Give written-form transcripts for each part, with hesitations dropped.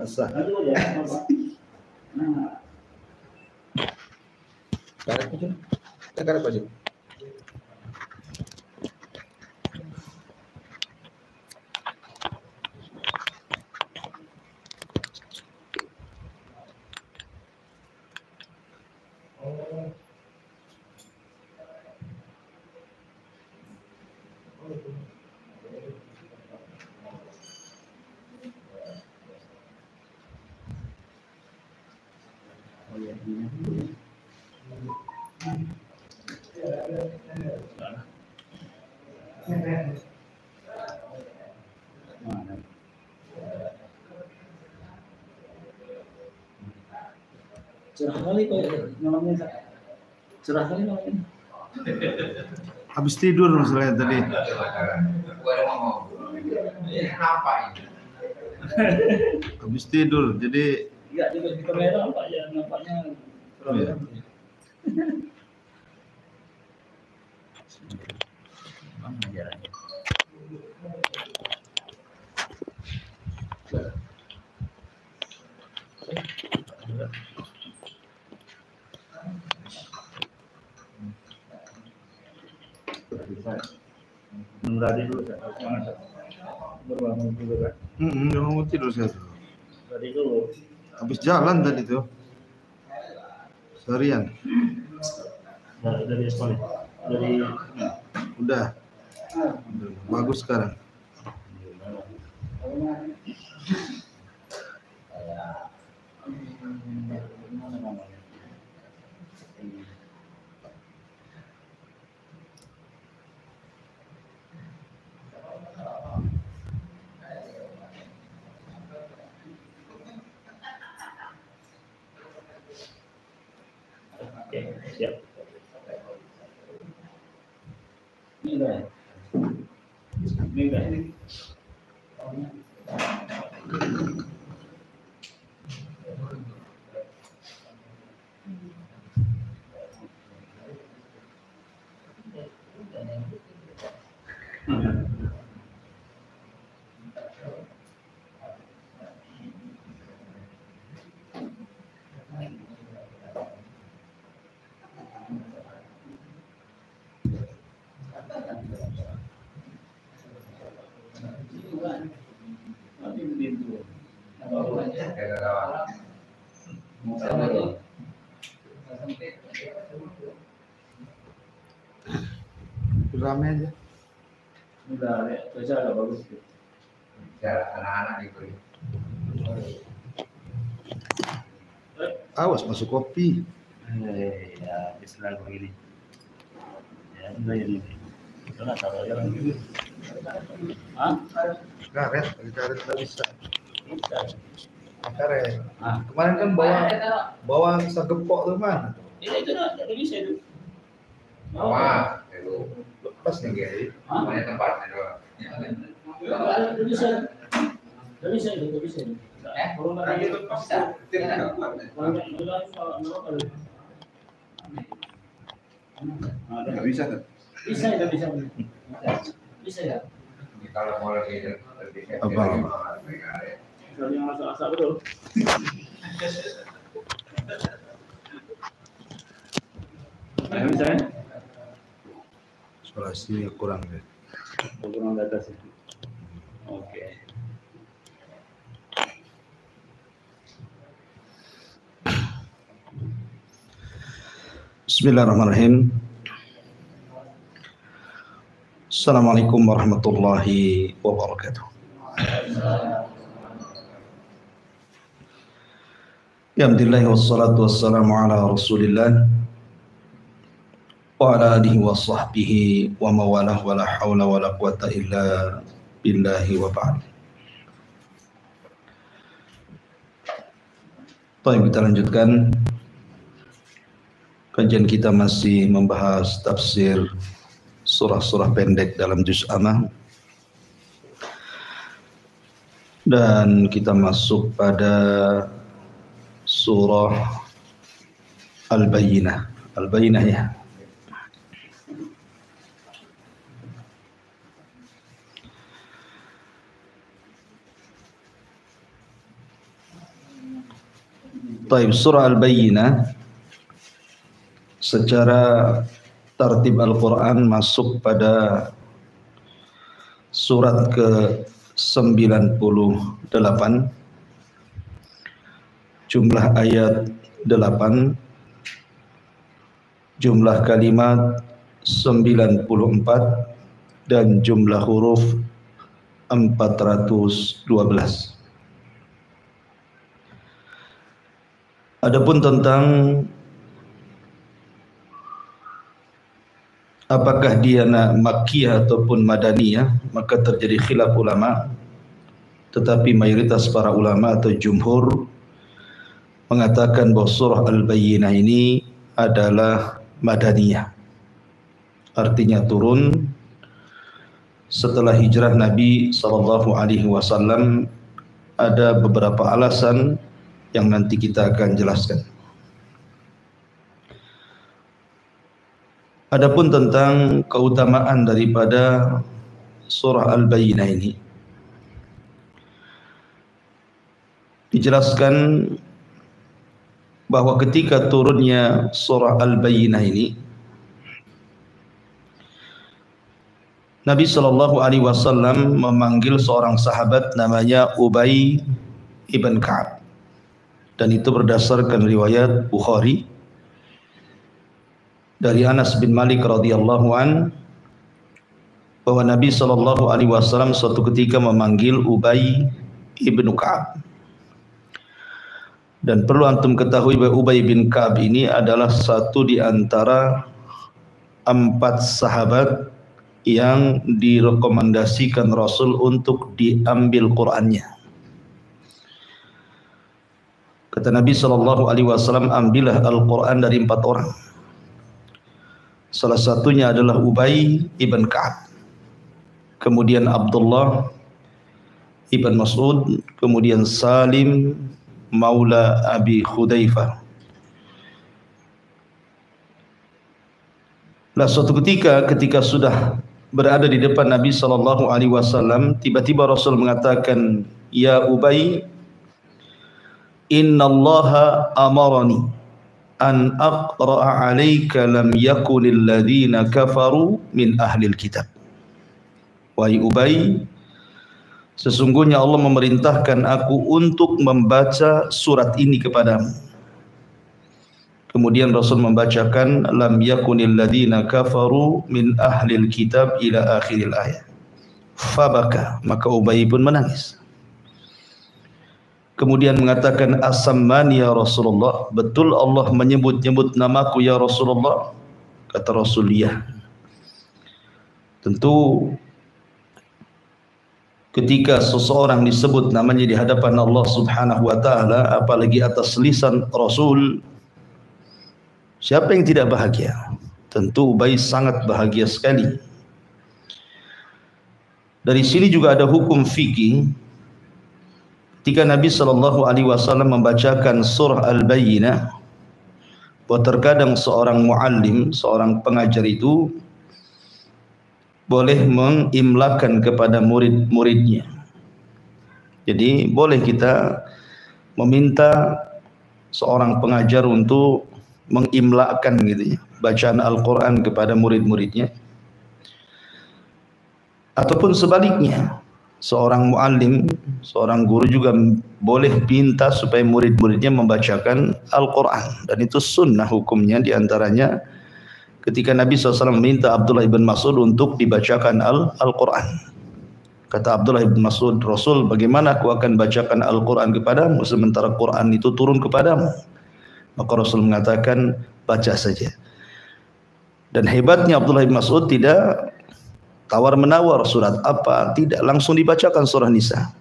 Sah. Karet aja. Kita karet aja. Cerah kali kok malamnya. Cerah kali malamnya. Habis tidur masalahnya tadi. Habis tidur, jadi Enggak tidur di kamera apa ya nampaknya. Iya. Tadi dulu semangat. Berbangun dulu kan. Udah mau tidur saya tuh. Tadi dulu. Habis jalan tadi tuh. Seharian. Dari sekolah. Dari Udah. Bagus sekarang. Oke, siap. Ini enggak. Ini enggak. Rame aja. Udah, cuaca agak bagus. Ya, anak-anak itu. Awas masuk kopi. Ya, istilah begini. Ya, ini. Itu nggak tahu ya orang gitu. Hah? Karet, karet nggak bisa. Bisa. Karet. Ah. Kemarin kan bawa sagepok tuh mana? Itu nggak bisa itu. Wah, itu Lepas nih guys. banyak tempatnya doang. Nggak bisa. Nggak bisa itu, nggak bisa. Kalau nggak gitu bisa. Kalau nggak Nggak bisa kan? bisa ya, bisa. Bisa ya. Kalau mau lebih Abang. Kalau yang masak-masak betul. Nah, misalnya Isolasinya kurang deh. kurang data sih. Oke. Bismillahirrahmanirrahim. Assalamualaikum warahmatullahi wabarakatuh. Alhamdulillah wassalatu wassalamu ala Rasulillah wa ala alihi wa sahbihi wa mawalah wa la hawla wa la quwata illa billahi wa ba'd. Baik, kita lanjutkan. Kajian kita masih membahas tafsir surah-surah pendek dalam juz amma. Dan kita masuk pada surah Al-Bayyinah. Al-Bayyinah ya. Taib, surah Al-Bayyinah secara tartib Al-Quran masuk pada surat ke-98, jumlah ayat 8, jumlah kalimat 94, dan jumlah huruf 412. Adapun tentang apakah dia Makkiyah ataupun Madaniyah, maka terjadi khilaf ulama, tetapi mayoritas para ulama atau jumhur mengatakan bahwa surah Al-Bayyinah ini adalah Madaniyah. Artinya turun setelah hijrah Nabi SAW. Ada beberapa alasan yang nanti kita akan jelaskan. Adapun tentang keutamaan daripada surah Al-Bayyinah ini, dijelaskan bahwa ketika turunnya surah Al-Bayyinah ini, Nabi SAW memanggil seorang sahabat namanya Ubay ibn Ka'ab, dan itu berdasarkan riwayat Bukhari dari Anas bin Malik radhiyallahu an, bahwa Nabi SAW suatu ketika memanggil Ubay ibn Ka'ab. Dan perlu antum ketahui bahwa Ubay bin Ka'ab ini adalah satu di antara 4 sahabat yang direkomendasikan Rasul untuk diambil Qur'annya. Kata Nabi SAW, ambillah Al-Quran dari 4 orang. Salah satunya adalah Ubay ibn Ka'ab, kemudian Abdullah ibn Mas'ud, kemudian Salim maula Abi Khudaifah. Nah, suatu ketika sudah berada di depan Nabi SAW, tiba-tiba Rasul mengatakan, "Ya Ubay, innallaha amarani an aqra'a 'alaika lam yakunil ladzina kafaru min ahlil kitab." Wahai Ubay, sesungguhnya Allah memerintahkan aku untuk membaca surat ini kepadamu. Kemudian Rasul membacakan lam yakunil ladzina kafaru min ahlil kitab ila akhiril ayat. Fabaka, maka Ubay pun menangis. Kemudian mengatakan, "As-sammani ya Rasulullah, betul Allah menyebut-nyebut namaku ya Rasulullah?" Kata Rasul, "Ya." Tentu ketika seseorang disebut namanya di hadapan Allah Subhanahu wa taala, apalagi atas lisan Rasul, siapa yang tidak bahagia? Tentu Ubay sangat bahagia sekali. Dari sini juga ada hukum fikih. Ketika Nabi SAW membacakan surah Al-Bayyinah, bahwa terkadang seorang muallim, seorang pengajar itu boleh mengimlakan kepada murid-muridnya. Jadi boleh kita meminta seorang pengajar untuk mengimlakan gitu ya, bacaan Al-Quran kepada murid-muridnya. Ataupun sebaliknya, seorang muallim, seorang guru juga boleh minta supaya murid-muridnya membacakan Al-Quran. Dan itu sunnah hukumnya, diantaranya ketika Nabi SAW meminta Abdullah ibn Mas'ud untuk dibacakan Al-Quran. Kata Abdullah ibn Mas'ud, "Rasul, bagaimana aku akan bacakan Al-Quran kepadamu sementara Quran itu turun kepadamu?" Maka Rasul mengatakan, "Baca saja." Dan hebatnya Abdullah ibn Mas'ud tidak tawar-menawar surat apa, tidak, langsung dibacakan surah Nisa.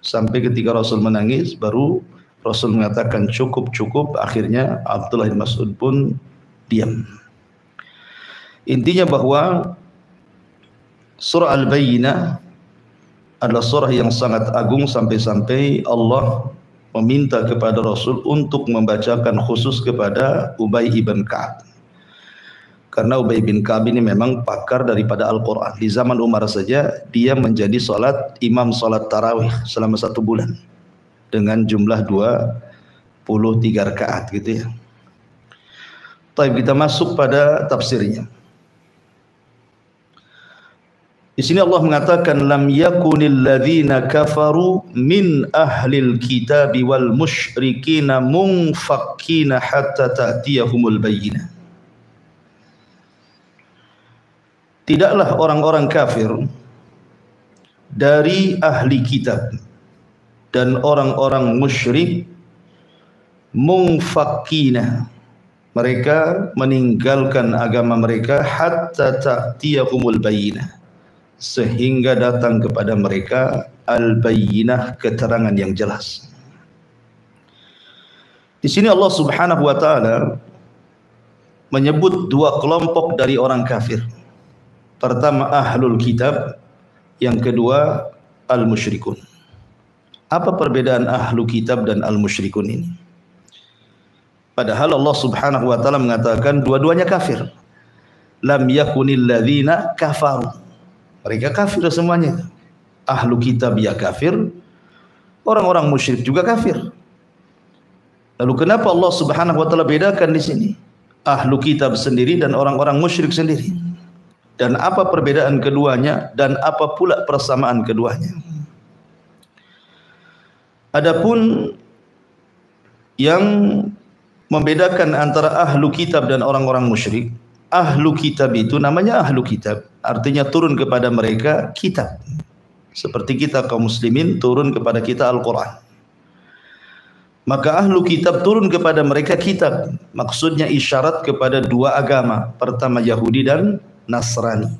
Sampai ketika Rasul menangis, baru Rasul mengatakan cukup. Akhirnya Abdullah bin Mas'ud pun diam. Intinya bahwa surah Al-Bayyinah adalah surah yang sangat agung, sampai-sampai Allah meminta kepada Rasul untuk membacakan khusus kepada Ubay ibn Ka'ab. Karena Ubay bin Ka'ab ini memang pakar daripada Al-Quran. Di zaman Umar saja dia menjadi imam salat tarawih selama 1 bulan dengan jumlah 2 3 rakaat gitu ya. Baik, kita masuk pada tafsirnya. Di sini Allah mengatakan lam yakunil ladzina kafaru min ahlil kitabi wal musyrikina munfakkina hatta ta'tiyahumul bayyinah. Tidaklah orang-orang kafir dari ahli kitab dan orang-orang musyrik munfakkina, mereka meninggalkan agama mereka hatta ta'tiyahumul bayyinah, sehingga datang kepada mereka al-bayyinah, keterangan yang jelas. Di sini Allah Subhanahu wa taala menyebut 2 kelompok dari orang kafir. Pertama ahlul kitab, yang kedua al-musyrikun. Apa perbedaan ahlu kitab dan al-musyrikun ini? Padahal Allah Subhanahu wa taala mengatakan dua-duanya kafir. Lam yakunil ladzina kafaru. Mereka kafir semuanya. Ahlu kitab ya kafir, orang-orang musyrik juga kafir. Lalu kenapa Allah Subhanahu wa taala bedakan di sini? Ahlu kitab sendiri dan orang-orang musyrik sendiri. Dan apa perbedaan keduanya dan apa pula persamaan keduanya? Adapun yang membedakan antara ahlu kitab dan orang-orang musyrik, ahlu kitab itu namanya ahlu kitab, artinya turun kepada mereka kitab. Seperti kita kaum muslimin turun kepada kita Al-Quran. Maka ahlu kitab turun kepada mereka kitab. Maksudnya isyarat kepada 2 agama. Pertama Yahudi dan Nasrani.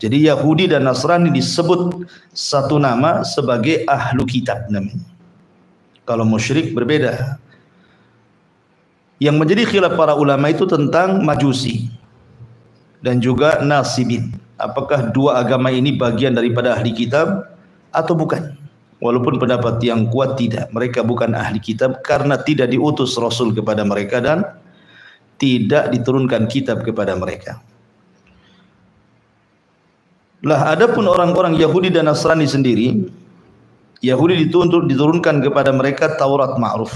Jadi Yahudi dan Nasrani disebut satu nama sebagai ahlu kitab namanya. Kalau musyrik berbeda. Yang menjadi khilaf para ulama itu tentang Majusi dan juga Nasibin. Apakah 2 agama ini bagian daripada ahli kitab atau bukan? Walaupun pendapat yang kuat tidak, mereka bukan ahli kitab karena tidak diutus Rasul kepada mereka dan tidak diturunkan kitab kepada mereka. Lah adapun orang-orang Yahudi dan Nasrani sendiri, Yahudi diturunkan kepada mereka Taurat ma'ruf.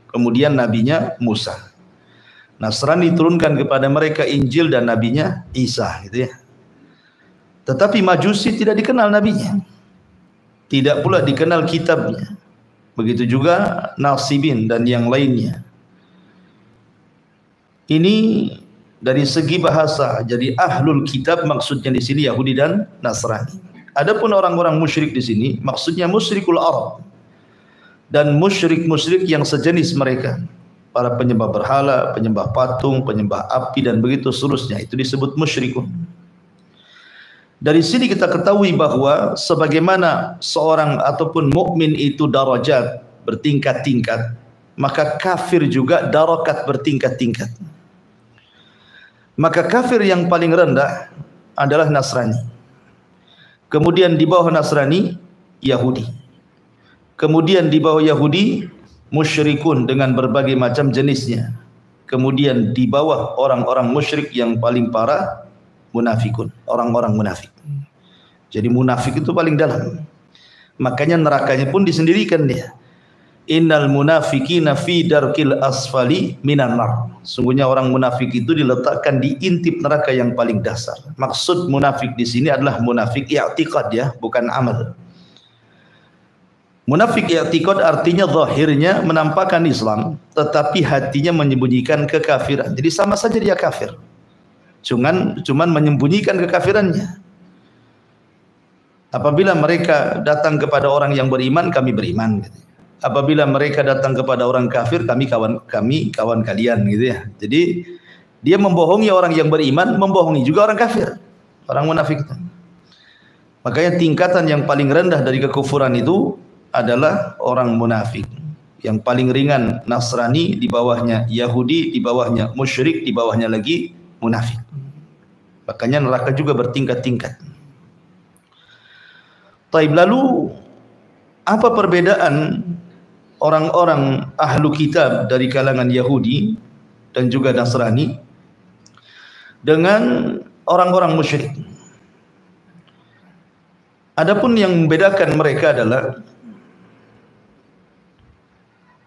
Kemudian nabinya Musa. Nasrani diturunkan kepada mereka Injil dan nabinya Isa, gitu ya. Tetapi Majusi tidak dikenal nabinya, tidak pula dikenal kitabnya. Begitu juga Nasibin dan yang lainnya. Ini dari segi bahasa, jadi ahlul kitab maksudnya di sini Yahudi dan Nasrani. Adapun orang-orang musyrik di sini maksudnya musyrikul Arab dan musyrik-musyrik yang sejenis mereka, para penyembah berhala, penyembah patung, penyembah api dan begitu seterusnya, itu disebut musyrikun. Dari sini kita ketahui bahwa sebagaimana seorang ataupun mukmin itu darajat bertingkat-tingkat, maka kafir juga darakat bertingkat-tingkat. Maka kafir yang paling rendah adalah Nasrani. Kemudian di bawah Nasrani Yahudi. Kemudian di bawah Yahudi musyrikun dengan berbagai macam jenisnya. Kemudian di bawah orang-orang musyrik yang paling parah munafikun, orang-orang munafik. Jadi munafik itu paling dalam. Makanya nerakanya pun disendirikan dia. Innal munafiqina fi darkil asfali minan nar. Sungguhnya orang munafik itu diletakkan di intip neraka yang paling dasar. Maksud munafik di sini adalah munafik i'tiqad ya, bukan amal. Munafik i'tiqad artinya zahirnya menampakkan Islam, tetapi hatinya menyembunyikan kekafiran. Jadi sama saja dia kafir. Cuman menyembunyikan kekafirannya. Apabila mereka datang kepada orang yang beriman, kami beriman gitu. Apabila mereka datang kepada orang kafir, kami kawan kalian gitu ya. Jadi dia membohongi orang yang beriman, membohongi juga orang kafir, orang munafik itu. Makanya tingkatan yang paling rendah dari kekufuran itu adalah orang munafik. Yang paling ringan Nasrani, di bawahnya Yahudi, di bawahnya musyrik, di bawahnya lagi munafik. Makanya neraka juga bertingkat-tingkat. Taib, lalu apa perbedaan orang-orang ahlu kitab dari kalangan Yahudi dan juga Nasrani dengan orang-orang musyrik? Adapun yang membedakan mereka adalah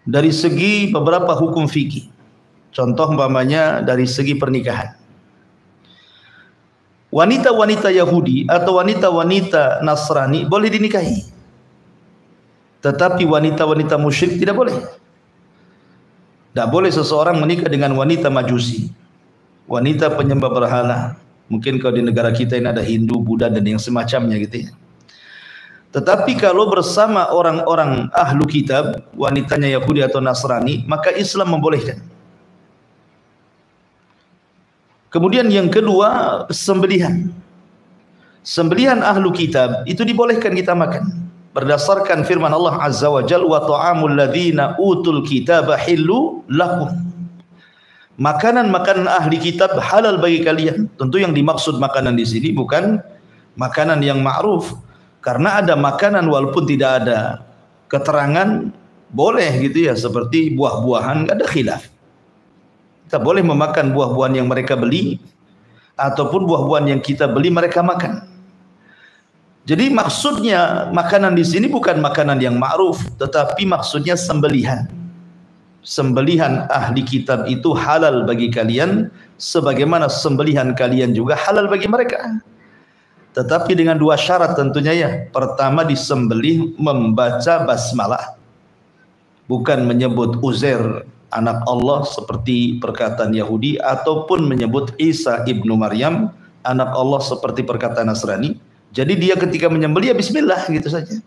dari segi beberapa hukum fikih. Contoh umpamanya dari segi pernikahan. Wanita-wanita Yahudi atau wanita-wanita Nasrani boleh dinikahi. Tetapi wanita-wanita musyrik tidak boleh. Tidak boleh seseorang menikah dengan wanita Majusi, wanita penyembah berhala. Mungkin kalau di negara kita ini ada Hindu, Buddha dan yang semacamnya gitu ya. Tetapi kalau bersama orang-orang ahlu kitab, wanitanya Yahudi atau Nasrani, maka Islam membolehkan. Kemudian yang kedua, sembelihan. Sembelihan ahlu kitab itu dibolehkan kita makan. Berdasarkan firman Allah Azza wa Jalla, wa ta'amul ladzina utul kitaba hillu lakum. Makanan-makanan ahli kitab halal bagi kalian. Tentu yang dimaksud makanan di sini bukan makanan yang ma'ruf. Karena ada makanan walaupun tidak ada keterangan boleh gitu ya, seperti buah-buahan, ada khilaf. Kita boleh memakan buah-buahan yang mereka beli ataupun buah-buahan yang kita beli mereka makan. Jadi maksudnya makanan di sini bukan makanan yang ma'ruf, tetapi maksudnya sembelihan. Sembelihan ahli kitab itu halal bagi kalian sebagaimana sembelihan kalian juga halal bagi mereka. Tetapi dengan dua syarat tentunya ya. Pertama, disembelih membaca basmalah. Bukan menyebut Uzair anak Allah seperti perkataan Yahudi, ataupun menyebut Isa ibnu Maryam anak Allah seperti perkataan Nasrani. Jadi dia ketika menyembelih ya bismillah gitu saja.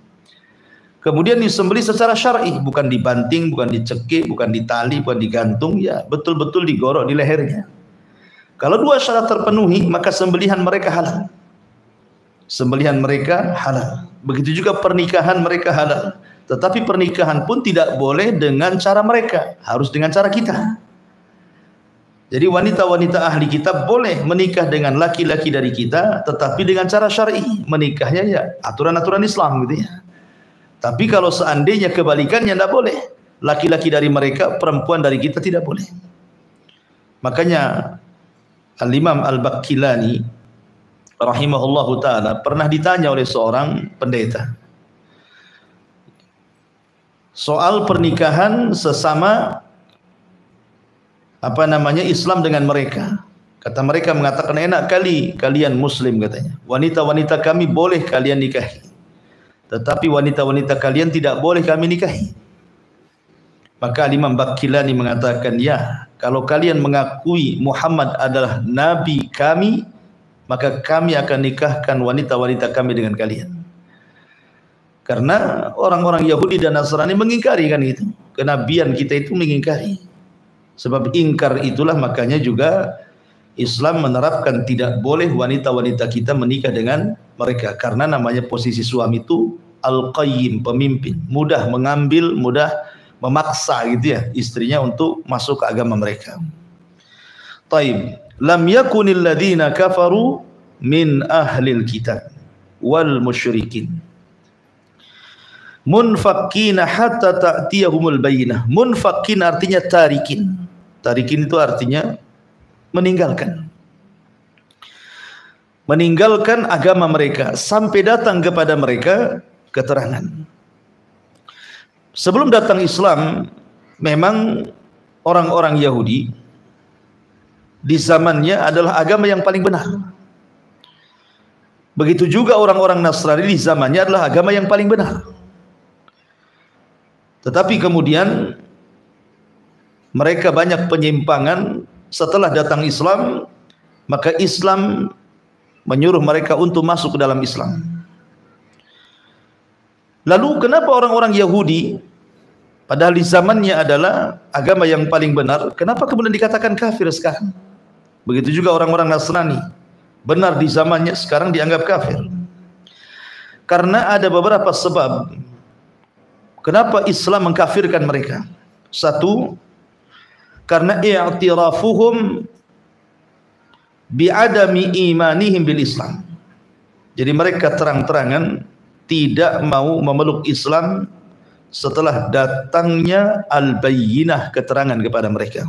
Kemudian disembelih secara syar'i, bukan dibanting, bukan dicekik, bukan ditali, bukan digantung, ya betul-betul digorok di lehernya. Kalau dua syarat terpenuhi, maka sembelihan mereka halal. Sembelihan mereka halal. Begitu juga pernikahan mereka halal. Tetapi pernikahan pun tidak boleh dengan cara mereka, harus dengan cara kita. Jadi wanita-wanita ahli kitab boleh menikah dengan laki-laki dari kita, tetapi dengan cara syar'i. Menikahnya ya aturan-aturan Islam gitu ya. Tapi kalau seandainya kebalikannya tidak boleh. Laki-laki dari mereka, perempuan dari kita tidak boleh. Makanya Al-Imam Al-Baqillani rahimahullahu ta'ala pernah ditanya oleh seorang pendeta soal pernikahan sesama Islam dengan mereka. Kata mereka mengatakan, enak kali kalian muslim katanya, wanita-wanita kami boleh kalian nikahi, tetapi wanita-wanita kalian tidak boleh kami nikahi. Maka Imam Baqillani mengatakan, ya, kalau kalian mengakui Muhammad adalah nabi kami, maka kami akan nikahkan wanita-wanita kami dengan kalian. Karena orang-orang Yahudi dan Nasrani mengingkari kan itu. Kenabian kita itu mengingkari. Sebab ingkar itulah makanya juga Islam menerapkan tidak boleh wanita-wanita kita menikah dengan mereka. Karena namanya posisi suami itu al-qayyim, pemimpin. Mudah mengambil, mudah memaksa gitu ya istrinya untuk masuk ke agama mereka. Taib. Lam yakunil ladzina kafaru min ahlil kitab wal musyrikin munfakkina hatta ta'tiyahumul bayyinah. Munfakkin artinya tarikin. Tarikin itu artinya meninggalkan. Meninggalkan agama mereka sampai datang kepada mereka keterangan. Sebelum datang Islam, memang orang-orang Yahudi di zamannya adalah agama yang paling benar. Begitu juga orang-orang Nasrani di zamannya adalah agama yang paling benar. Tetapi kemudian mereka banyak penyimpangan. Setelah datang Islam, maka Islam menyuruh mereka untuk masuk ke dalam Islam. Lalu kenapa orang-orang Yahudi padahal di zamannya adalah agama yang paling benar, kenapa kemudian dikatakan kafir sekarang? Begitu juga orang-orang Nasrani, benar di zamannya, sekarang dianggap kafir. Karena ada beberapa sebab kenapa Islam mengkafirkan mereka. Satu, karena i'tirafuhum bi'adami imanihim bil Islam. Jadi mereka terang-terangan tidak mau memeluk Islam setelah datangnya al-bayyinah, keterangan kepada mereka.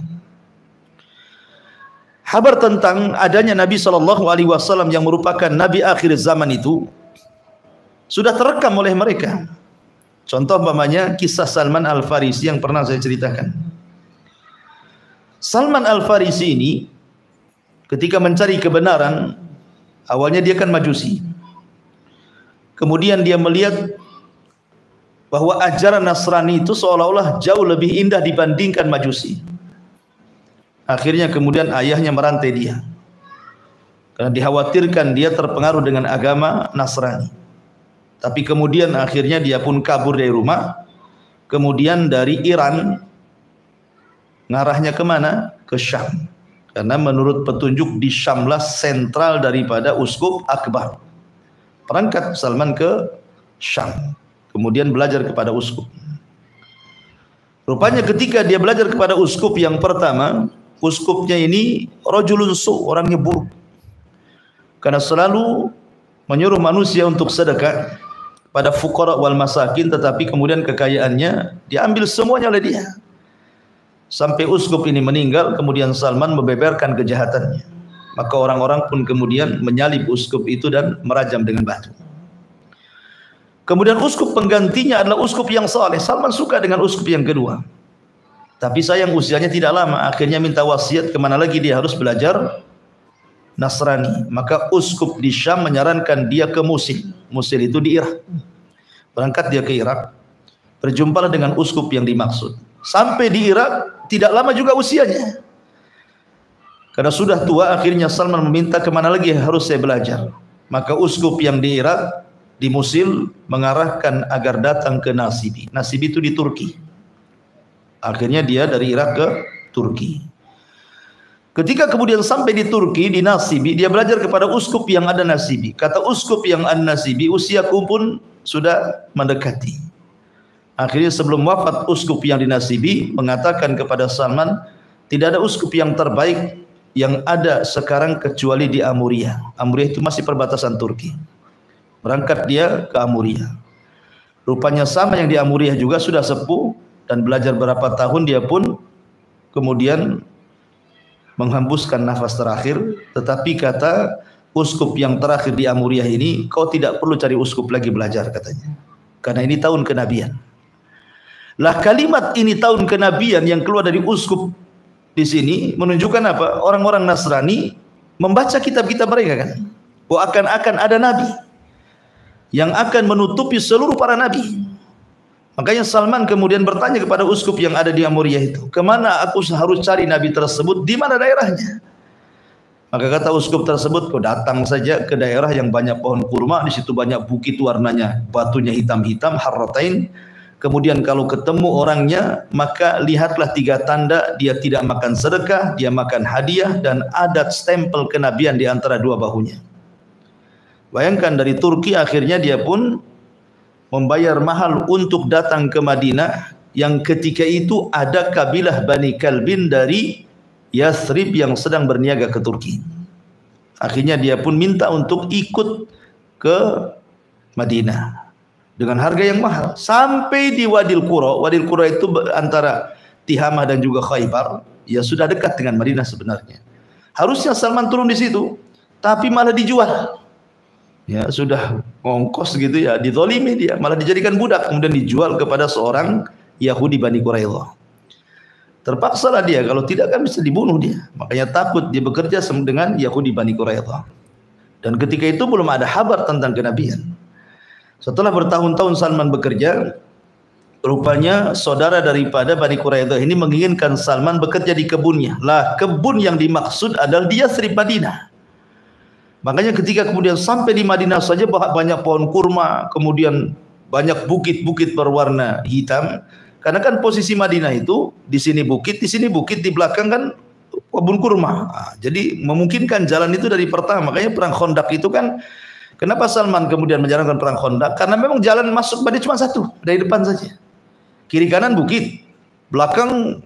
Kabar tentang adanya Nabi SAW yang merupakan Nabi akhir zaman itu sudah terekam oleh mereka. Contoh umpamanya kisah Salman Al-Farisi yang pernah saya ceritakan. Salman Al-Farisi ini ketika mencari kebenaran, awalnya dia kan Majusi. Kemudian dia melihat bahwa ajaran Nasrani itu seolah-olah jauh lebih indah dibandingkan Majusi. Akhirnya kemudian ayahnya merantai dia, karena dikhawatirkan dia terpengaruh dengan agama Nasrani. Tapi kemudian akhirnya dia pun kabur dari rumah. Kemudian dari Iran ngarahnya kemana? Ke Syam. Karena menurut petunjuk di Syamlah sentral daripada Uskup Akbar. Berangkat Salman ke Syam. Kemudian belajar kepada uskup. Rupanya ketika dia belajar kepada uskup yang pertama, uskupnya ini rajulun su, orangnya buruk. Karena selalu menyuruh manusia untuk sedekah pada fuqara wal masakin, tetapi kemudian kekayaannya diambil semuanya oleh dia. Sampai uskup ini meninggal, kemudian Salman membeberkan kejahatannya. Maka orang-orang pun kemudian menyalib uskup itu dan merajam dengan batu. Kemudian uskup penggantinya adalah uskup yang saleh. Salman suka dengan uskup yang kedua. Tapi sayang usianya tidak lama, akhirnya minta wasiat kemana lagi dia harus belajar Nasrani. Maka uskup di Syam menyarankan dia ke Musil. Musil itu di Irak. Berangkat dia ke Irak, berjumpalah dengan uskup yang dimaksud. Sampai di Irak tidak lama juga usianya. Karena sudah tua, akhirnya Salman meminta kemana lagi harus saya belajar. Maka uskup yang di Irak, di Musil, mengarahkan agar datang ke Nasibi. Nasibi itu di Turki. Akhirnya dia dari Irak ke Turki. Ketika kemudian sampai di Turki, di Nasibi, dia belajar kepada uskup yang ada Nasibi. Kata uskup yang ada Nasibi, usiaku pun sudah mendekati. Akhirnya sebelum wafat, uskup yang di Nasibi mengatakan kepada Salman, tidak ada uskup yang terbaik yang ada sekarang kecuali di Amuria. Amuria itu masih perbatasan Turki. Berangkat dia ke Amuria. Rupanya sama yang di Amuria juga sudah sepuh, dan belajar berapa tahun dia pun kemudian menghembuskan nafas terakhir. Tetapi kata uskup yang terakhir di Amuria ini, kau tidak perlu cari uskup lagi belajar, katanya, karena ini tahun kenabian. Lah kalimat ini tahun kenabian yang keluar dari uskup di sini menunjukkan apa? Orang-orang Nasrani membaca kitab-kitab mereka kan, bahwa akan ada nabi yang akan menutupi seluruh para nabi. Makanya Salman kemudian bertanya kepada uskup yang ada di Amuria itu, kemana aku harus cari nabi tersebut, di mana daerahnya? Maka kata uskup tersebut, kau datang saja ke daerah yang banyak pohon kurma, di situ banyak bukit warnanya, batunya hitam-hitam, harratain. Kemudian kalau ketemu orangnya, maka lihatlah 3 tanda, dia tidak makan sedekah, dia makan hadiah, dan ada stempel kenabian di antara 2 bahunya. Bayangkan dari Turki, akhirnya dia pun membayar mahal untuk datang ke Madinah, yang ketika itu ada kabilah Bani Kalbin dari Yathrib yang sedang berniaga ke Turki. Akhirnya dia pun minta untuk ikut ke Madinah dengan harga yang mahal. Sampai di Wadil Qura. Wadil Qura itu antara Tihamah dan juga Khaybar. Ya sudah dekat dengan Madinah sebenarnya. Harusnya Salman turun di situ, tapi malah dijual. Ya sudah ngongkos gitu ya, dizalimi dia, malah dijadikan budak, kemudian dijual kepada seorang Yahudi Bani Quraidah. Terpaksalah dia, kalau tidak kan bisa dibunuh dia. Makanya takut dia bekerja dengan Yahudi Bani Quraidah. Dan ketika itu belum ada kabar tentang kenabian. Setelah bertahun-tahun Salman bekerja, rupanya saudara daripada Bani Quraidah ini menginginkan Salman bekerja di kebunnya. Lah, kebun yang dimaksud adalah di Yathrib Madinah. Makanya ketika kemudian sampai di Madinah saja banyak pohon kurma, kemudian banyak bukit-bukit berwarna hitam. Karena kan posisi Madinah itu di sini bukit, di belakang kan kebun kurma. Nah, jadi memungkinkan jalan itu dari pertama. Makanya perang Khandaq itu kan, kenapa Salman kemudian menjalankan perang Khandaq? Karena memang jalan masuk Madinah cuma satu, dari depan saja. Kiri kanan bukit, belakang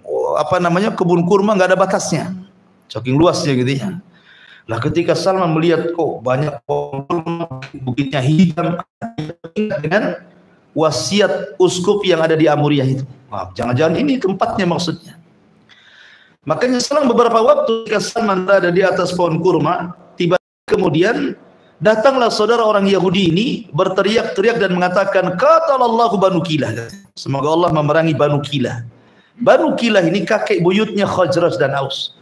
kebun kurma, nggak ada batasnya, saking luasnya gitu ya. Lah ketika Salman melihat kok banyak pohon kurma, bukitnya hitam, dengan wasiat uskup yang ada di Amuria itu. Jangan-jangan ini tempatnya maksudnya. Makanya selang beberapa waktu ketika Salman berada di atas pohon kurma, tiba kemudian Datanglah saudara orang Yahudi ini berteriak-teriak dan mengatakan, qatalallahu Banu Kilah. Semoga Allah memerangi Banu Kilah. Banu Kilah ini kakek buyutnya Khazraj dan Aus.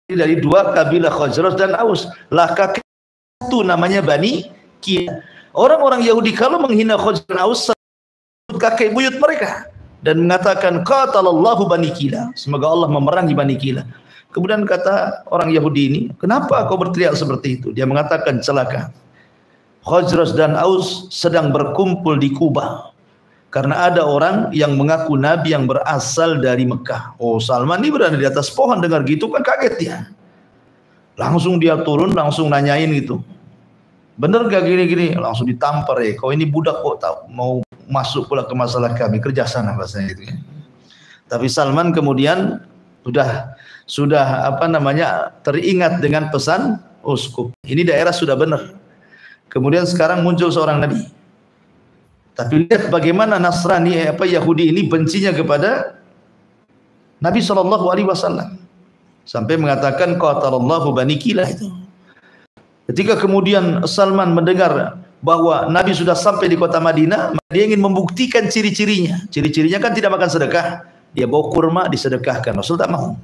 Dari dua kabilah Khazraj dan Aus. Lah kakek itu namanya Bani Kilah. Orang-orang Yahudi kalau menghina Khazraj dan Aus, kakek buyut mereka dan mengatakan qatalallahu Bani Kilah. Semoga Allah memerangi Bani Kilah. Kemudian kata orang Yahudi ini, kenapa kau berteriak seperti itu? Dia mengatakan, celaka. Khazraj dan Aus sedang berkumpul di Kuba. Karena ada orang yang mengaku Nabi yang berasal dari Mekah. Oh, Salman ini berada di atas pohon, dengar gitu kan kaget dia. Langsung dia turun, langsung nanyain gitu. Bener gak gini-gini? Langsung ditampar ya. Kau ini budak kok tahu mau masuk pula ke masalah kami, kerja sana bahasanya gitu ya. Tapi Salman kemudian sudah teringat dengan pesan uskup. Ini daerah sudah benar. Kemudian sekarang muncul seorang nabi. Tapi lihat bagaimana Nasrani Yahudi ini bencinya kepada Nabi SAW. Sampai mengatakan qatalallahu Bani Kilah itu. Ketika kemudian Salman mendengar bahwa Nabi sudah sampai di kota Madinah, dia ingin membuktikan ciri-cirinya. Ciri-cirinya kan tidak makan sedekah. Dia bawa kurma disedekahkan, Rasul tak mau.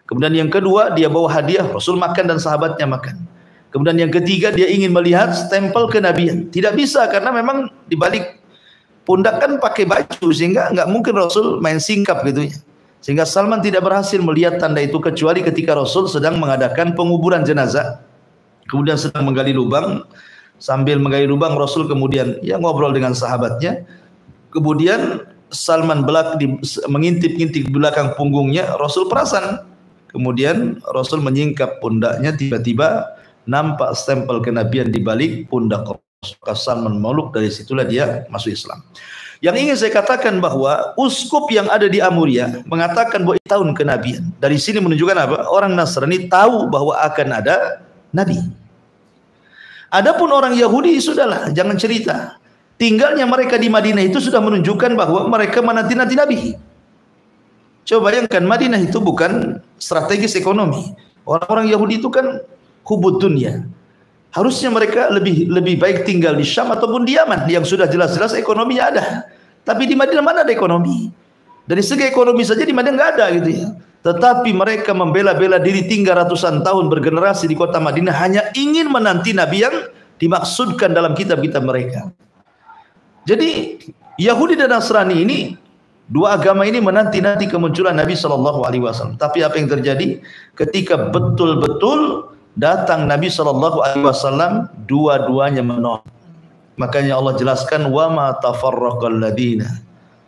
Kemudian yang kedua, dia bawa hadiah, Rasul makan dan sahabatnya makan. Kemudian yang ketiga, dia ingin melihat stempel kenabian. Tidak bisa karena memang di balik pundak kan pakai baju, sehingga nggak mungkin Rasul main singkap gitu ya. Sehingga Salman tidak berhasil melihat tanda itu kecuali ketika Rasul sedang mengadakan penguburan jenazah. Kemudian sedang menggali lubang. Sambil menggali lubang, Rasul kemudian ngobrol dengan sahabatnya. Kemudian Salman mengintip-ngintip di belakang punggungnya, Rasul perasan. Kemudian Rasul menyingkap pundaknya, tiba-tiba nampak stempel kenabian di balik pundak Rasul. Salman meluk, dari situlah dia masuk Islam. Yang ingin saya katakan bahwa uskup yang ada di Amuria mengatakan bahwa tahun kenabian. Dari sini menunjukkan apa? Orang Nasrani tahu bahwa akan ada nabi. Adapun orang Yahudi sudahlah, jangan cerita. Tinggalnya mereka di Madinah itu sudah menunjukkan bahwa mereka menanti-nanti nabi. Coba bayangkan, Madinah itu bukan strategis ekonomi. Orang-orang Yahudi itu kan hubud dunia. Harusnya mereka lebih baik tinggal di Syam ataupun di Yaman yang sudah jelas-jelas ekonominya ada. Tapi di Madinah mana ada ekonomi? Dari segi ekonomi saja di Madinah nggak ada gitu ya. Tetapi mereka membela-bela diri tinggal ratusan tahun bergenerasi di kota Madinah hanya ingin menanti nabi yang dimaksudkan dalam kitab-kitab mereka. Jadi Yahudi dan Nasrani ini, dua agama ini menanti-nanti kemunculan Nabi SAW. Tapi apa yang terjadi? Ketika betul-betul datang Nabi SAW, dua-duanya menolak. Makanya Allah jelaskan, wa ma tafarraqal ladina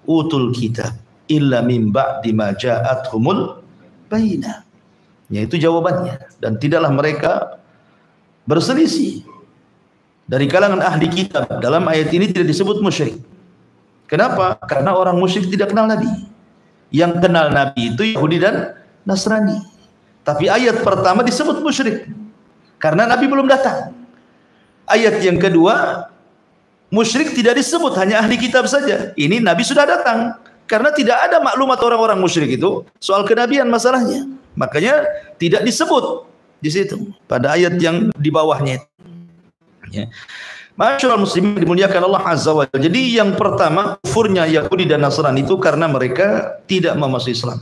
utul kitab illa min ba'di ma ja'athumul bayyinah. Yaitu jawabannya. Dan tidaklah mereka berselisih dari kalangan ahli kitab. Dalam ayat ini tidak disebut musyrik. Kenapa? Karena orang musyrik tidak kenal Nabi. Yang kenal Nabi itu Yahudi dan Nasrani. Tapi ayat pertama disebut musyrik karena Nabi belum datang. Ayat yang kedua, musyrik tidak disebut, hanya ahli kitab saja. Ini Nabi sudah datang. Karena tidak ada maklumat orang-orang musyrik itu soal kenabian masalahnya. Makanya tidak disebut di situ pada ayat yang di bawahnya. Ya. Masyaallah muslimin dimuliakan Allah Azza wa Jalla. Jadi yang pertama, kufurnya Yahudi dan Nasrani itu karena mereka tidak memasuki Islam.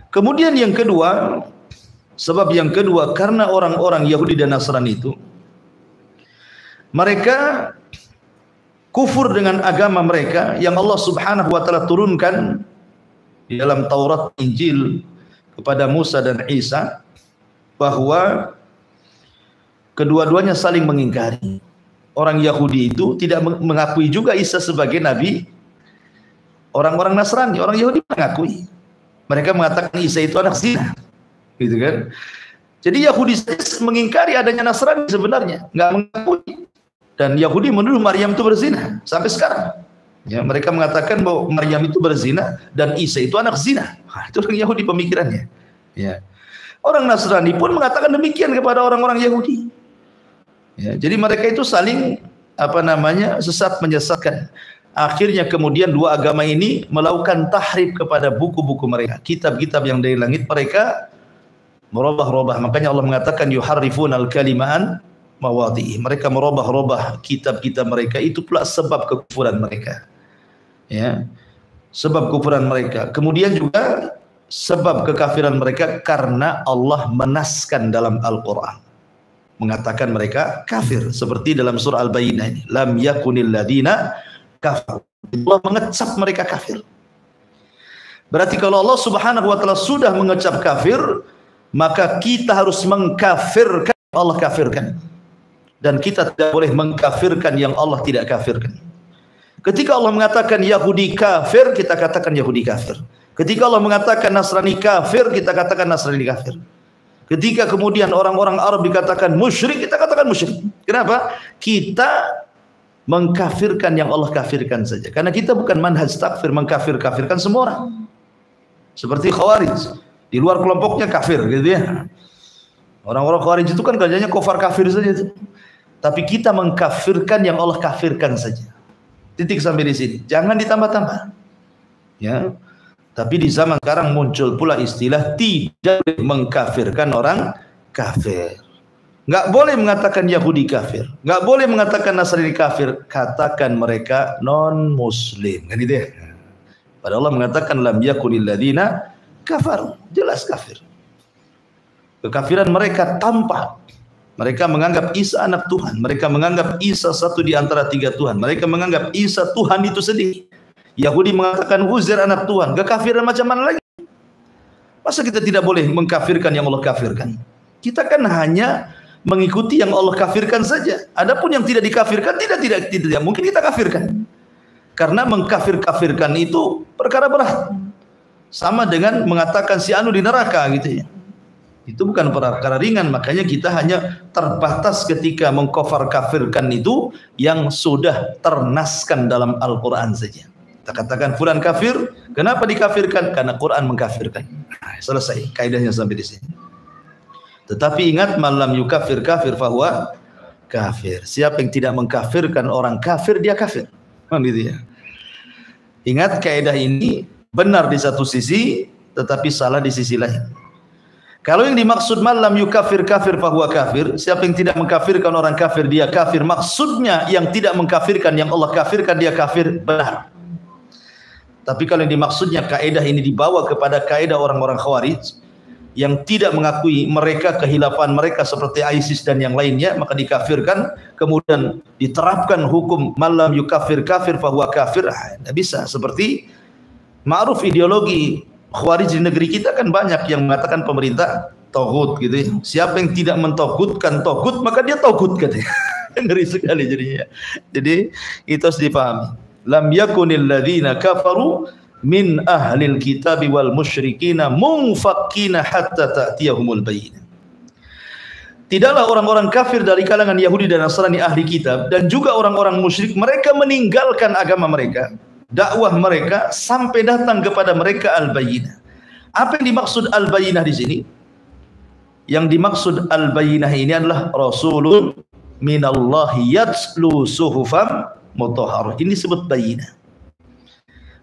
Kemudian yang kedua, sebab yang kedua karena orang-orang Yahudi dan Nasrani itu mereka kufur dengan agama mereka yang Allah Subhanahu wa taala turunkan di dalam Taurat, Injil kepada Musa dan Isa, bahwa kedua-duanya saling mengingkari. Orang Yahudi itu tidak mengakui juga Isa sebagai nabi. Orang-orang Nasrani, orang Yahudi mengakui. Mereka mengatakan Isa itu anak zina, gitu kan? Jadi Yahudi mengingkari adanya Nasrani sebenarnya, nggak mengakui. Dan Yahudi menuduh Maryam itu berzina sampai sekarang. Ya, mereka mengatakan bahwa Maryam itu berzina dan Isa itu anak zina. Itu orang Yahudi pemikirannya. Ya. Orang Nasrani pun mengatakan demikian kepada orang-orang Yahudi. Ya, jadi mereka itu saling sesat menyesatkan. Akhirnya kemudian dua agama ini melakukan tahrif kepada buku-buku mereka, kitab-kitab yang dari langit. Mereka Merubah-rubah. Makanya Allah mengatakan yuharrifunal kalimaan mawadhi'i. Mereka merubah-rubah kitab-kitab mereka, itu pula sebab kekufuran mereka. Ya. Sebab kekufuran mereka. Kemudian juga sebab kekafiran mereka karena Allah menaskan dalam Al-Qur'an. Mengatakan mereka kafir seperti dalam surah Al-Bayyinah ini. Lam yakunil ladzina kafaru. Allah mengecap mereka kafir. Berarti kalau Allah Subhanahu wa taala sudah mengecap kafir, maka kita harus mengkafirkan yang Allah kafirkan. Dan kita tidak boleh mengkafirkan yang Allah tidak kafirkan. Ketika Allah mengatakan Yahudi kafir, kita katakan Yahudi kafir. Ketika Allah mengatakan Nasrani kafir, kita katakan Nasrani kafir. Ketika kemudian orang-orang Arab dikatakan musyrik, kita katakan musyrik. Kenapa? Kita mengkafirkan yang Allah kafirkan saja. Karena kita bukan manhaj takfir, mengkafir-kafirkan semua orang. Seperti Khawarij. Di luar kelompoknya kafir, gitu ya. Orang-orang Khawarij itu kan kerjanya kufar kafir saja itu. Tapi kita mengkafirkan yang Allah kafirkan saja. Titik sampai di sini. Jangan ditambah-tambah. Ya. Tapi di zaman sekarang muncul pula istilah tidak mengkafirkan orang kafir. Enggak boleh mengatakan Yahudi kafir, enggak boleh mengatakan Nasrani kafir, katakan mereka non muslim. Kan itu ya. Padahal Allah mengatakan lam yakunil ladzina kafaru, jelas kafir. Kekafiran mereka tampak. Mereka menganggap Isa anak Tuhan. Mereka menganggap Isa satu di antara tiga Tuhan. Mereka menganggap Isa Tuhan itu sendiri. Yahudi mengatakan Uzair anak Tuhan. Kekafiran macam mana lagi? Masa kita tidak boleh mengkafirkan yang Allah kafirkan? Kita kan hanya mengikuti yang Allah kafirkan saja. Adapun yang tidak dikafirkan tidak mungkin kita kafirkan. Karena mengkafir-kafirkan itu perkara berat. Sama dengan mengatakan si anu di neraka gitu ya. Itu bukan perkara ringan, makanya kita hanya terbatas ketika mengkafir kafirkan itu yang sudah ternaskan dalam Al-Quran saja. Kita katakan fulan kafir, kenapa dikafirkan? Karena Quran mengkafirkan. Nah, selesai kaidahnya sampai di sini. Tetapi ingat, malam yukafir kafir fahuwa kafir. Siapa yang tidak mengkafirkan orang kafir, dia kafir. Gitu ya. Ingat, kaidah ini benar di satu sisi, tetapi salah di sisi lain. Kalau yang dimaksud malam yukafir kafir fahuwa kafir, siapa yang tidak mengkafirkan orang kafir, dia kafir. Maksudnya yang tidak mengkafirkan yang Allah kafirkan, dia kafir, benar. Tapi kalau yang dimaksudnya kaidah ini dibawa kepada kaidah orang-orang Khawarij yang tidak mengakui mereka kehilafan mereka seperti ISIS dan yang lainnya, maka dikafirkan, kemudian diterapkan hukum malam yukafir kafir fahuwa kafir. Tidak bisa. Seperti ma'ruf ideologi Khawarij di negeri kita kan banyak yang mengatakan pemerintah tauhid gitu ya. Siapa yang tidak mentauhidkan tauhid, maka dia tauhid katanya. Ngeri sekali jadinya. Jadi itu harus dipahami. Lam yakunil ladzina kafaru min ahlil kitabi wal musyrikina munfakkina hatta ta'tiyahumul bayyinah. Tidaklah orang-orang kafir dari kalangan Yahudi dan Nasrani ahli kitab dan juga orang-orang musyrik, mereka meninggalkan agama mereka, dakwah mereka sampai datang kepada mereka al-bayyinah. Apa yang dimaksud al-bayyinah di sini? Yang dimaksud al-bayyinah ini adalah rasulun minallahi yatslu suhufam mutahharah. Ini disebut bayyinah.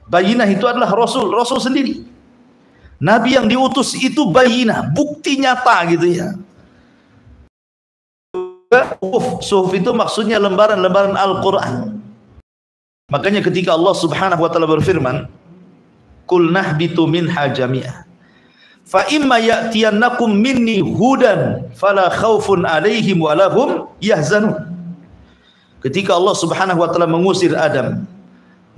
Bayyinah itu adalah rasul sendiri. Nabi yang diutus itu bayyinah, bukti nyata gitu ya. Suhuf itu maksudnya lembaran-lembaran Al-Qur'an. Makanya ketika Allah Subhanahu wa taala berfirman, "Qul nahbitu minha jami'ah. Fa imma ya'tiyannakum minni hudan fala khaufun 'alaihim wa lahum yahzanun." Ketika Allah Subhanahu wa taala mengusir Adam,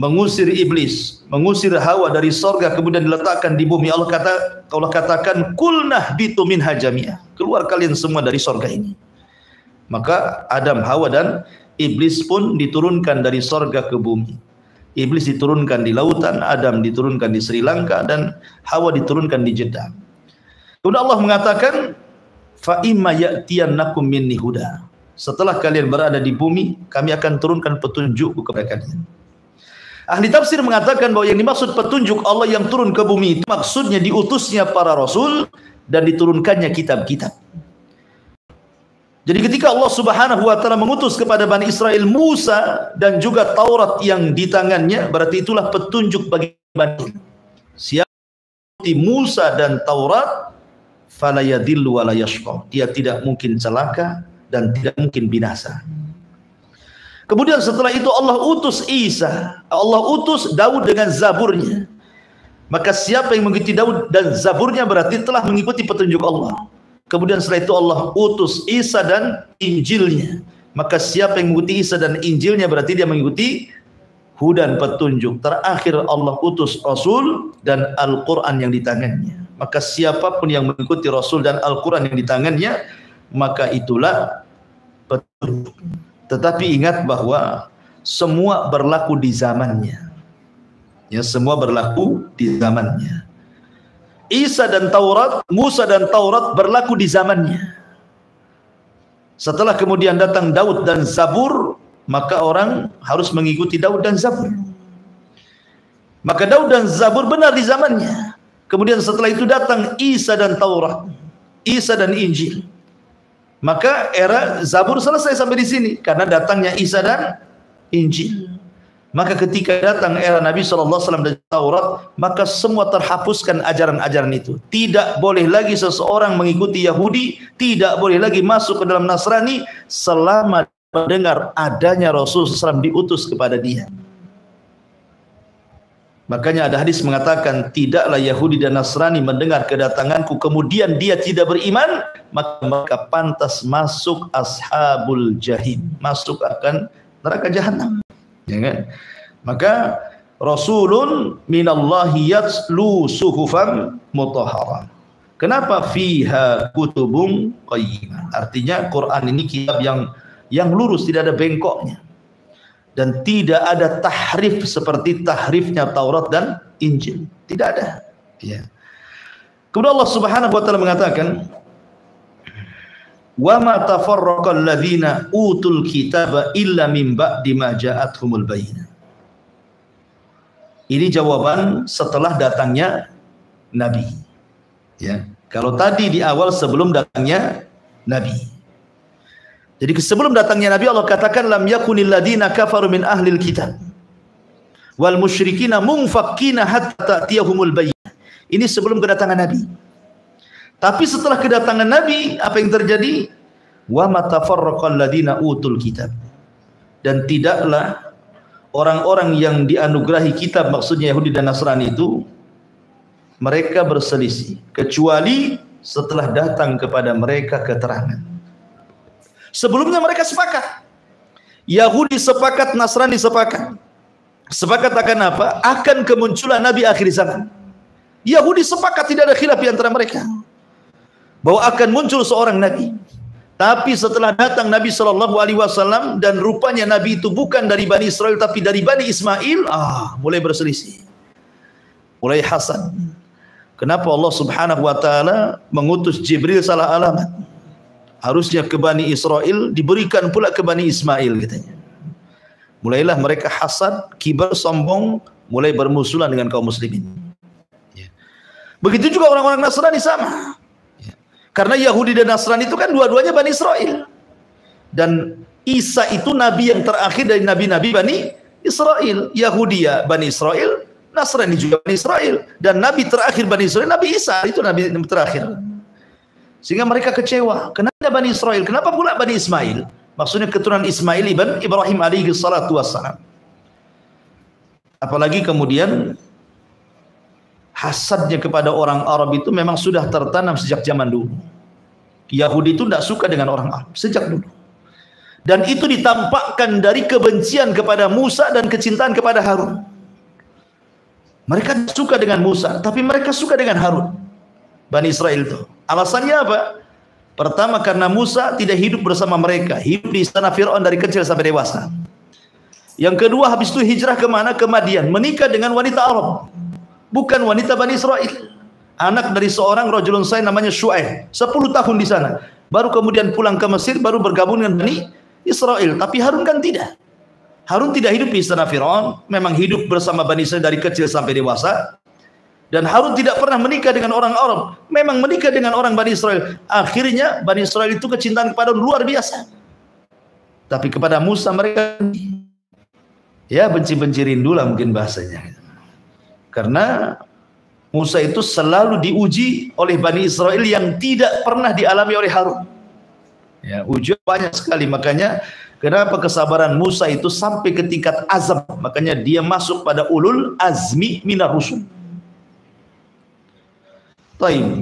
mengusir iblis, mengusir Hawa dari sorga kemudian diletakkan di bumi, Allah katakan, "Qul nahbitu minha jami'ah." Keluar kalian semua dari sorga ini. Maka Adam, Hawa dan iblis pun diturunkan dari sorga ke bumi. Iblis diturunkan di lautan, Adam diturunkan di Sri Lanka, dan Hawa diturunkan di Jeddah. Kemudian Allah mengatakan, fa imma ya'tiyannakum minni huda. Setelah kalian berada di bumi, kami akan turunkan petunjuk kepada kalian. Ahli tafsir mengatakan bahwa yang dimaksud petunjuk Allah yang turun ke bumi itu maksudnya diutusnya para rasul dan diturunkannya kitab-kitab. Jadi ketika Allah Subhanahu wa taala mengutus kepada Bani Israel Musa dan juga Taurat yang di tangannya, berarti itulah petunjuk bagi Bani Israel. Siapa Musa dan Taurat, fala yadhillu wa la yashqa. Dia tidak mungkin celaka dan tidak mungkin binasa. Kemudian setelah itu Allah utus Isa, Allah utus Daud dengan zaburnya. Maka siapa yang mengikuti Daud dan zaburnya berarti telah mengikuti petunjuk Allah. Kemudian setelah itu Allah utus Isa dan Injilnya. Maka siapa yang mengikuti Isa dan Injilnya berarti dia mengikuti hudan, petunjuk. Terakhir Allah utus Rasul dan Al-Quran yang di tangannya. Maka siapapun yang mengikuti Rasul dan Al-Quran yang di tangannya, maka itulah petunjuk. Tetapi ingat bahwa semua berlaku di zamannya. Ya, semua berlaku di zamannya. Isa dan Taurat, Musa dan Taurat berlaku di zamannya. Setelah kemudian datang Daud dan Zabur, maka orang harus mengikuti Daud dan Zabur. Maka Daud dan Zabur benar di zamannya. Kemudian setelah itu datang Isa dan Taurat, Isa dan Injil. Maka era Zabur selesai sampai di sini karena datangnya Isa dan Injil. Maka ketika datang era Nabi SAW dan Taurat, maka semua terhapuskan ajaran-ajaran itu. Tidak boleh lagi seseorang mengikuti Yahudi, tidak boleh lagi masuk ke dalam Nasrani selama mendengar adanya Rasul SAW diutus kepada dia. Makanya ada hadis mengatakan, tidaklah Yahudi dan Nasrani mendengar kedatanganku kemudian dia tidak beriman, maka mereka pantas masuk ashabul jahim, masuk akan neraka jahanam. Ya kan? Maka Rasulun minallahi yatlu suhufan mutahharah. Kenapa fiha kutubun qayyimah? Artinya Quran ini kitab yang lurus, tidak ada bengkoknya. Dan tidak ada tahrif seperti tahrifnya Taurat dan Injil. Tidak ada. Ya. Kemudian Allah Subhanahu wa taala mengatakan, wa ma tafarraqal ladzina utul kitaba illa min ba'di ma ja'atuhumul bayyinah. Ini jawaban setelah datangnya Nabi. Ya, kalau tadi di awal sebelum datangnya Nabi. Jadi sebelum datangnya Nabi Allah katakan lam yakunil ladzina kafaru min ahlil kitab wal musyrikina munfakkina hatta ta'tiyahumul bayyinah. Ini sebelum kedatangan Nabi. Tapi setelah kedatangan Nabi, apa yang terjadi? Wa matafarraqal ladina utul kitab. Dan tidaklah orang-orang yang dianugerahi kitab, maksudnya Yahudi dan Nasrani itu, mereka berselisih kecuali setelah datang kepada mereka keterangan. Sebelumnya mereka sepakat. Yahudi sepakat, Nasrani sepakat. Sepakat akan apa? Akan kemunculan Nabi akhir zaman. Yahudi sepakat, tidak ada khilaf di antara mereka bahwa akan muncul seorang Nabi. Tapi setelah datang Nabi SAW dan rupanya Nabi itu bukan dari Bani Israel tapi dari Bani Ismail, mulai berselisih, mulai hasad. Kenapa Allah Subhanahu wa taala mengutus Jibril salah alamat? Harusnya ke Bani Israel, diberikan pula ke Bani Ismail katanya. Mulailah mereka hasad, kibar, sombong, mulai bermusuhan dengan kaum muslimin. Begitu juga orang-orang Nasrani sama. Karena Yahudi dan Nasrani itu kan dua-duanya Bani Israel. Dan Isa itu nabi yang terakhir dari nabi-nabi Bani Israel. Yahudi ya Bani Israel, Nasrani juga Bani Israel. Dan nabi terakhir Bani Israel, Nabi Isa, itu nabi terakhir. Sehingga mereka kecewa. Kenapa Bani Israel? Kenapa pula Bani Ismail? Maksudnya keturunan Ismail ibn Ibrahim alaihi salatu wassalam. Apalagi kemudian hasadnya kepada orang Arab itu memang sudah tertanam sejak zaman dulu. Yahudi itu tidak suka dengan orang Arab sejak dulu. Dan itu ditampakkan dari kebencian kepada Musa dan kecintaan kepada Harun. Mereka suka dengan Musa, tapi mereka suka dengan Harun. Bani Israel itu. Alasannya apa? Pertama karena Musa tidak hidup bersama mereka, hidup di istana Fir'aun dari kecil sampai dewasa. Yang kedua, habis itu hijrah kemana? Ke Madian, menikah dengan wanita Arab. Bukan wanita Bani Israel. Anak dari seorang rajulun salih namanya Syu'aib. 10 tahun di sana. Baru kemudian pulang ke Mesir, baru bergabung dengan Bani Israel. Tapi Harun kan tidak. Harun tidak hidup di istana Fir'aun. Memang hidup bersama Bani Israel dari kecil sampai dewasa. Dan Harun tidak pernah menikah dengan orang Arab. Memang menikah dengan orang Bani Israel. Akhirnya Bani Israel itu kecintaan kepada luar biasa. Tapi kepada Musa mereka, ya benci-benci rindu lah mungkin bahasanya. Karena Musa itu selalu diuji oleh Bani Israel yang tidak pernah dialami oleh Harun. Ya, ujian banyak sekali, makanya kenapa kesabaran Musa itu sampai ke tingkat azam, makanya dia masuk pada ulul azmi minar rusul.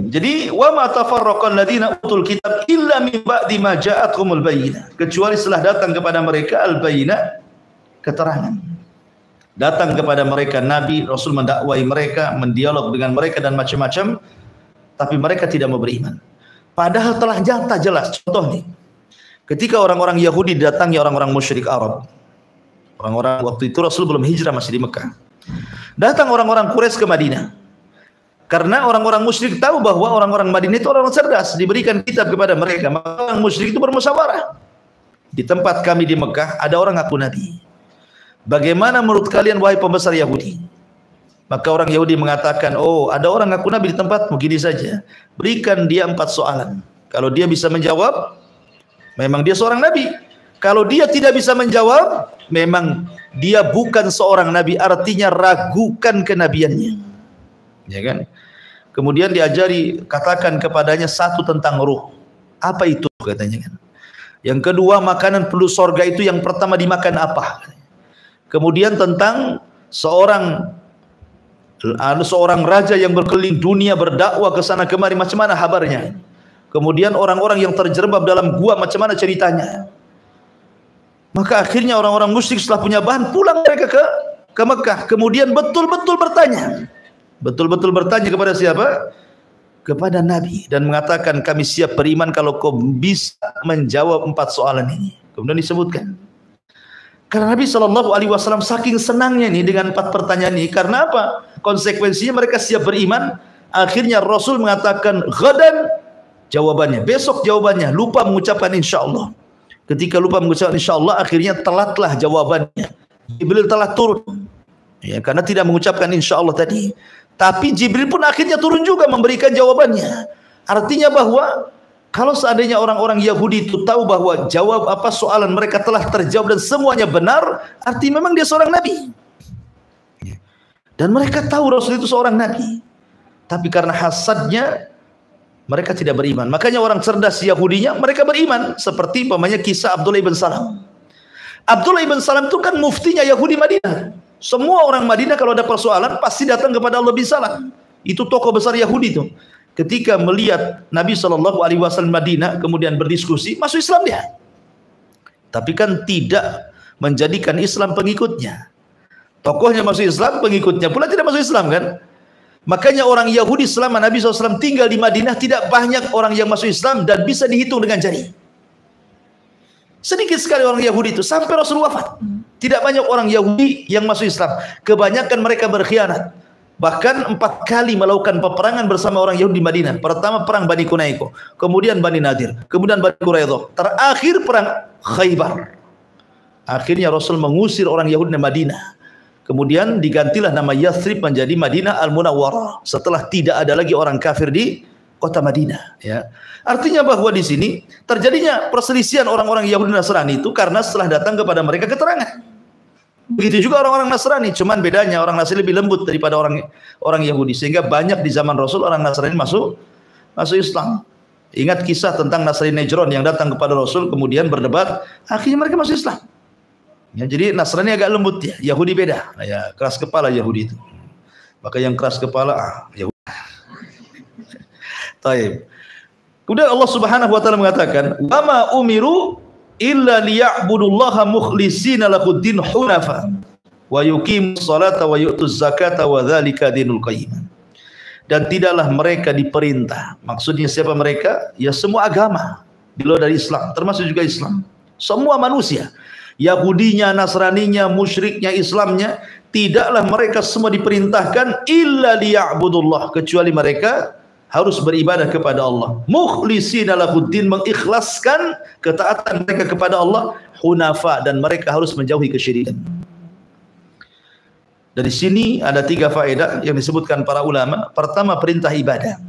Jadi wa ma tafarraqal ladina utul kitab illa min ba'di ma ja'atuhumul bayyinah, kecuali setelah datang kepada mereka al-bayyinah, keterangan. Datang kepada mereka nabi, rasul mendakwai mereka, mendialog dengan mereka dan macam-macam, tapi mereka tidak mau beriman. Padahal telah nyata jelas. Contoh nih, ketika orang-orang Yahudi datangi orang-orang musyrik Arab, orang-orang waktu itu Rasul belum hijrah, masih di Mekah. Datang orang-orang Quraisy ke Madinah. Karena orang-orang musyrik tahu bahwa orang-orang Madinah itu orang cerdas, diberikan kitab kepada mereka. Maka orang musyrik itu bermusyawarah. Di tempat kami di Mekah ada orang ngaku nabi. Bagaimana menurut kalian wahai pembesar Yahudi? Maka orang Yahudi mengatakan, oh ada orang ngaku nabi di tempatmu, gini saja, berikan dia 4 soalan. Kalau dia bisa menjawab, memang dia seorang nabi. Kalau dia tidak bisa menjawab, memang dia bukan seorang nabi, artinya ragukan kenabiannya. Ya kan? Kemudian diajari, katakan kepadanya satu tentang ruh. Apa itu katanya kan? Yang kedua, makanan penduduk sorga itu yang pertama dimakan apa? Kemudian tentang seorang raja yang berkeliling dunia berdakwah ke sana kemari, macam mana kabarnya? Kemudian orang-orang yang terjerembab dalam gua, macam mana ceritanya? Maka akhirnya orang-orang musyrik setelah punya bahan, pulang mereka ke Mekah. Kemudian betul-betul bertanya. Betul-betul bertanya kepada siapa? Kepada Nabi, dan mengatakan kami siap beriman kalau kau bisa menjawab 4 soalan ini. Kemudian disebutkan, karena Nabi SAW saking senangnya nih dengan 4 pertanyaan ini. Karena apa? Konsekuensinya mereka siap beriman. Akhirnya Rasul mengatakan ghadan jawabannya, besok jawabannya, lupa mengucapkan insyaallah. Ketika lupa mengucapkan insyaallah, akhirnya telatlah jawabannya. Jibril telah turun, ya, karena tidak mengucapkan insyaallah tadi. Tapi Jibril pun akhirnya turun juga memberikan jawabannya. Artinya bahwa kalau seandainya orang-orang Yahudi itu tahu bahwa jawab apa soalan mereka telah terjawab dan semuanya benar, artinya memang dia seorang nabi. Dan mereka tahu Rasul itu seorang nabi. Tapi karena hasadnya mereka tidak beriman. Makanya orang cerdas Yahudinya mereka beriman, seperti umpamanya kisah Abdullah ibn Salam. Abdullah ibn Salam itu kan muftinya Yahudi Madinah. Semua orang Madinah kalau ada persoalan pasti datang kepada Allah bin Salam. Itu tokoh besar Yahudi itu. Ketika melihat Nabi SAW Madinah kemudian berdiskusi, masuk Islam dia. Tapi kan tidak menjadikan Islam pengikutnya. Tokohnya masuk Islam, pengikutnya pula tidak masuk Islam kan. Makanya orang Yahudi selama Nabi SAW tinggal di Madinah tidak banyak orang yang masuk Islam dan bisa dihitung dengan jari. Sedikit sekali orang Yahudi itu sampai Rasul wafat. Tidak banyak orang Yahudi yang masuk Islam. Kebanyakan mereka berkhianat. Bahkan 4 kali melakukan peperangan bersama orang Yahudi di Madinah. Pertama perang Bani Kunaiko, kemudian Bani Nadir, kemudian Bani Quraidah, terakhir perang Khaybar. Akhirnya Rasul mengusir orang Yahudi di Madinah. Kemudian digantilah nama Yathrib menjadi Madinah Al-Munawwarah setelah tidak ada lagi orang kafir di kota Madinah, ya. Artinya bahwa di sini terjadinya perselisihan orang-orang Yahudi Nasrani itu karena setelah datang kepada mereka keterangan. Begitu juga orang-orang Nasrani, cuman bedanya orang Nasrani lebih lembut daripada orang Yahudi, sehingga banyak di zaman Rasul orang Nasrani masuk Islam. Ingat kisah tentang Nasrani Najran yang datang kepada Rasul kemudian berdebat, akhirnya mereka masuk Islam. Ya, jadi Nasrani agak lembut ya, Yahudi beda. Ya, keras kepala Yahudi itu. Maka yang keras kepala Yahudi. Taib. Kemudian Allah Subhanahu wa taala mengatakan, "Wa ma umiru illa liya'budullaha mukhlishina lahuddin hunafa wa yuqimus salata wa yu'tuz zakata wa dzalika dinul qayyim." Dan tidaklah mereka diperintah. Maksudnya siapa mereka? Ya semua agama di luar dari Islam, termasuk juga Islam. Semua manusia, Yahudinya, Nasraninya, musyriknya, Islamnya, tidaklah mereka semua diperintahkan illa liya'budullah, kecuali mereka harus beribadah kepada Allah. Mukhlishina lahuddin, mengikhlaskan ketaatan mereka kepada Allah, hunafa, dan mereka harus menjauhi kesyirikan. Dari sini ada 3 faedah yang disebutkan para ulama. Pertama, perintah ibadah.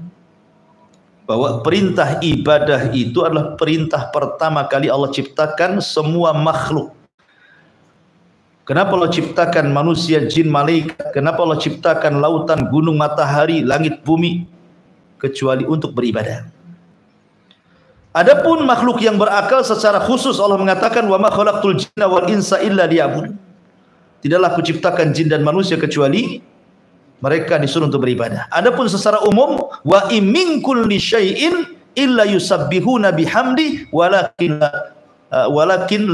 Bahwa perintah ibadah itu adalah perintah pertama kali Allah ciptakan semua makhluk. Kenapa Allah ciptakan manusia, jin, malaikat? Kenapa Allah ciptakan lautan, gunung, matahari, langit, bumi? Kecuali untuk beribadah. Adapun makhluk yang berakal secara khusus Allah mengatakan wa ma khalaqtul jinna wal insa illa liya'budun. Tidaklah aku ciptakan jin dan manusia kecuali mereka disuruh untuk beribadah. Adapun secara umum wa in min kulli syai'in illa yusabbihuna bihamdi walakin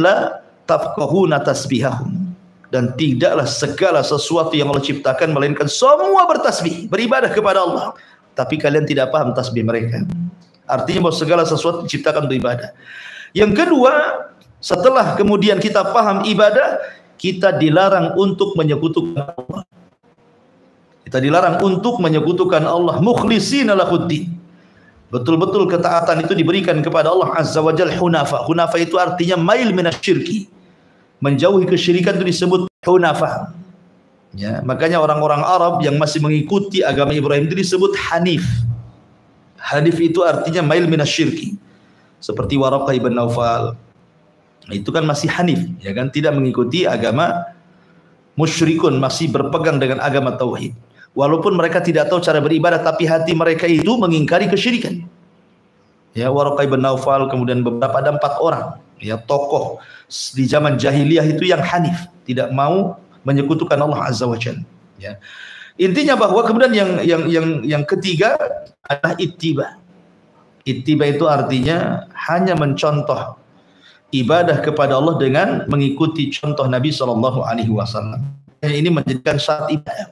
la tafqahuna tasbihahum. Dan tidaklah segala sesuatu yang Allah ciptakan melainkan semua bertasbih, beribadah kepada Allah. Tapi kalian tidak paham tasbih mereka. Artinya bahwa segala sesuatu diciptakan untuk ibadah. Yang kedua, setelah kemudian kita paham ibadah, kita dilarang untuk menyekutukan Allah. Kita dilarang untuk menyekutukan Allah, mukhlishina lahuddin. Betul-betul ketaatan itu diberikan kepada Allah Azza wa Jalla hunafa. Hunafa itu artinya mail minasyirki. Menjauhi kesyirikan itu disebut hunafa. Ya, makanya orang-orang Arab yang masih mengikuti agama Ibrahim itu disebut hanif. Hanif itu artinya mail minasyirki. Seperti Waraqah ibn Naufal. Itu kan masih hanif, ya kan, tidak mengikuti agama musyrikun, masih berpegang dengan agama tauhid. Walaupun mereka tidak tahu cara beribadah, tapi hati mereka itu mengingkari kesyirikan. Ya, Waraqah ibn Naufal, kemudian beberapa, ada 4 orang, ya, tokoh di zaman jahiliyah itu yang hanif, tidak mau menyekutukan Allah Azza wa Jalla. Ya. Intinya bahwa kemudian yang ketiga adalah ittiba. Ittiba itu artinya hanya mencontoh ibadah kepada Allah dengan mengikuti contoh Nabi Shallallahu Alaihi Wasallam. Ini menjadikan syarat ibadah.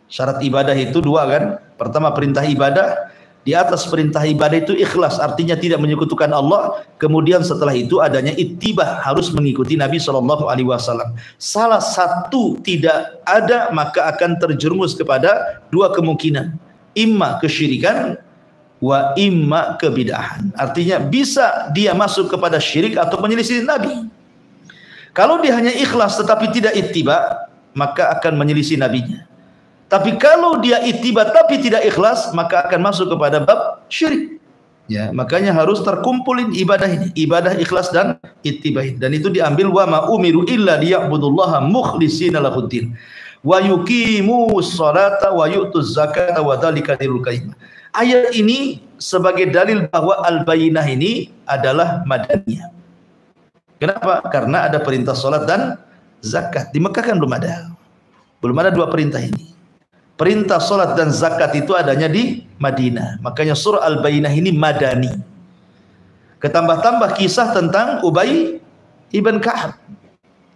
Syarat ibadah itu 2 kan. Pertama perintah ibadah. Di atas perintah ibadah itu ikhlas, artinya tidak menyekutukan Allah. Kemudian setelah itu adanya ittiba, harus mengikuti Nabi Shallallahu Alaihi Wasallam. Salah satu tidak ada, maka akan terjerumus kepada 2 kemungkinan, imma kesyirikan, wa imma kebid'ahan. Artinya bisa dia masuk kepada syirik atau menyelisih Nabi. Kalau dia hanya ikhlas tetapi tidak ittiba, maka akan menyelisih Nabinya. Tapi kalau dia ittiba tapi tidak ikhlas, maka akan masuk kepada bab syirik. Ya, makanya harus terkumpulin ibadah ini, ibadah ikhlas dan ittiba. Dan itu diambil wa ma umiru illa liya'budullaha mukhlishina lahuddin wa yuqimus sholata wa yu'tuz zakata wa dzalika dinul qayyim. Ayat ini sebagai dalil bahwa al-bayyinah ini adalah madaniyah. Kenapa? Karena ada perintah salat dan zakat. Di Mekah kan belum ada. Belum ada 2 perintah ini. Perintah salat dan zakat itu adanya di Madinah. Makanya surah Al-Bayyinah ini madani. Ketambah-tambah kisah tentang Ubay ibn Ka'ab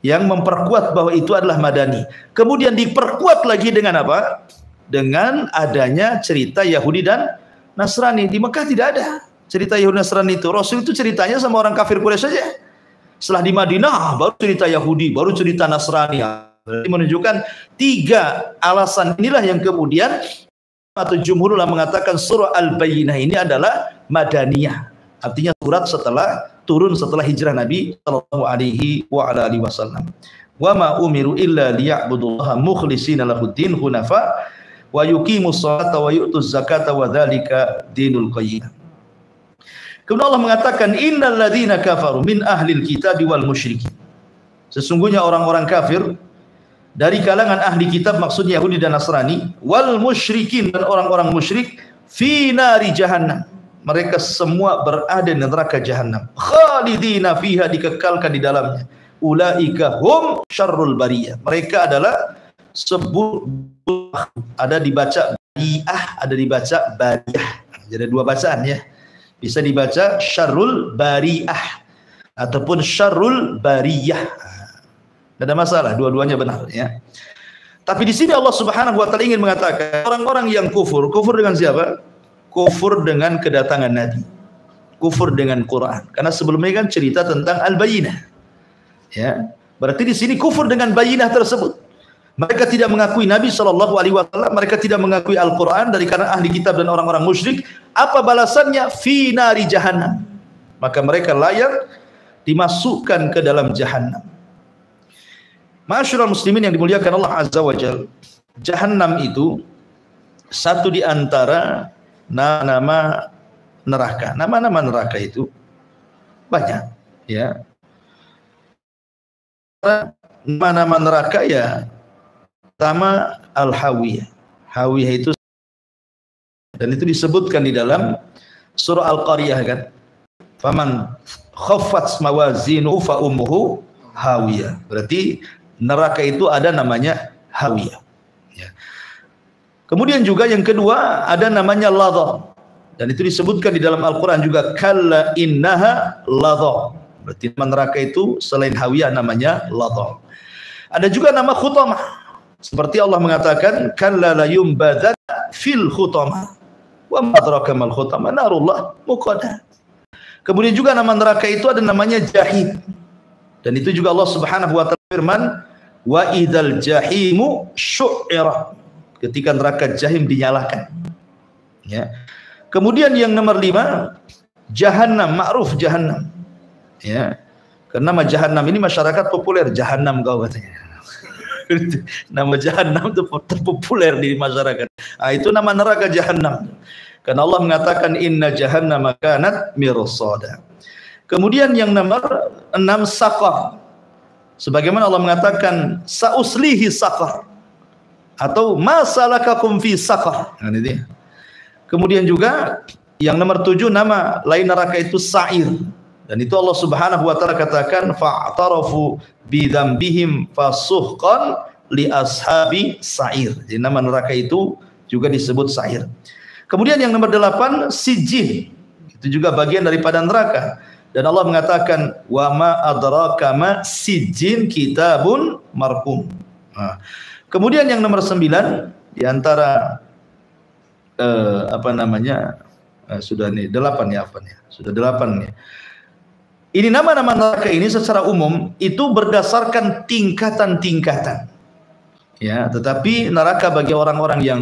yang memperkuat bahwa itu adalah madani. Kemudian diperkuat lagi dengan apa? Dengan adanya cerita Yahudi dan Nasrani. Di Mekah tidak ada cerita Yahudi Nasrani itu. Rasul itu ceritanya sama orang kafir Quraisy saja. Setelah di Madinah baru cerita Yahudi, baru cerita Nasrani. Ini menunjukkan 3 alasan inilah yang kemudian atau jumhur ulama mengatakan surah Al-Bayyinah ini adalah madaniyah. Artinya surat turun setelah hijrah Nabi sallallahu alaihi wasallam. Wa ma umiru illa liya'budullaha mukhlishina lahuddin hunafa wa yuqimus sholata wa yu'tuz zakata wa dzalika dinul qayyim. Kemudian Allah mengatakan innal ladzina kafaru min ahlil kitabi wal musyrikin. Sesungguhnya orang-orang kafir dari kalangan ahli kitab, maksudnya Yahudi dan Nasrani, wal musyrikin, dan orang-orang musyrik, fi nari jahannam, mereka semua berada di neraka jahannam, khalidina fiha, dikekalkan di dalamnya. Ulaika hum syarrul bariyah, mereka adalah ada dibaca bariyah, ada dibaca bariyah. Jadi 2 bacaan ya. Bisa dibaca syarrul bariyah ataupun syarrul bariyah. Tidak ada masalah, dua-duanya benar ya. Tapi di sini Allah Subhanahu wa taala ingin mengatakan orang-orang yang kufur dengan siapa? Kufur dengan kedatangan Nabi. Kufur dengan Quran. Karena sebelumnya kan cerita tentang Al-Bayyinah. Ya. Berarti di sini kufur dengan Bayyinah tersebut. Mereka tidak mengakui Nabi sallallahu alaihi wasallam, mereka tidak mengakui Al-Quran dari kalangan ahli kitab dan orang-orang musyrik. Apa balasannya? Fi nari jahannam. Maka mereka layak dimasukkan ke dalam jahannam. Ma'asyiral muslimin yang dimuliakan Allah Azza wa Jalla, jahannam itu satu di antara nama neraka. Nama-nama neraka itu banyak, ya. nama-nama neraka ya pertama Al-Hawiyah. Hawiyah itu, dan itu disebutkan di dalam surah Al-Qariyah kan. Faman khaffat mawazinu fa ummuhu hawiyah. Berarti neraka itu ada namanya hawiyah. Ya. Kemudian juga yang kedua ada namanya ladha. Dan itu disebutkan di dalam Al-Quran juga, kalla innaha ladha. Berarti nama neraka itu selain hawiyah namanya ladha. Ada juga nama khutamah. Seperti Allah mengatakan, kalla la yumbadana fil khutamah. Wa ma adraka mal khutamah narullah muqadah. Kemudian juga nama neraka itu ada namanya jahim. Dan itu juga Allah Subhanahu wa taala firman, wa idzal jahimu syu'ira. Ketika neraka jahim dinyalakan. Ya. Kemudian yang nomor 5, Jahannam, ma'ruf Jahannam. Ya. Karena nama Jahannam ini masyarakat populer, Jahannam kau katanya. Nama Jahannam itu terpopuler di masyarakat. Nah, itu nama neraka Jahannam. Karena Allah mengatakan inna jahannama kanat mirsada. Kemudian yang nomor 6 Saqar. Sebagaimana Allah mengatakan sauslihi saqar atau ma salakakum fi saqar. Nah, ini dia. Kemudian juga yang nomor 7 nama lain neraka itu Sa'ir. Dan itu Allah Subhanahu wa taala katakan fa'tarafu bi dzambihim fasuhqan li ashabi Sa'ir. Jadi nama neraka itu juga disebut Sa'ir. Kemudian yang nomor 8 Sijjin. Itu juga bagian daripada neraka. Dan Allah mengatakan wa ma adraka ma sijjin kitabun marqum. Nah, kemudian yang nomor 9 di antara sudah nih 8 ya apa nih? Sudah 8 nih. Ini nama-nama neraka ini secara umum itu berdasarkan tingkatan-tingkatan. Ya, tetapi neraka bagi orang-orang yang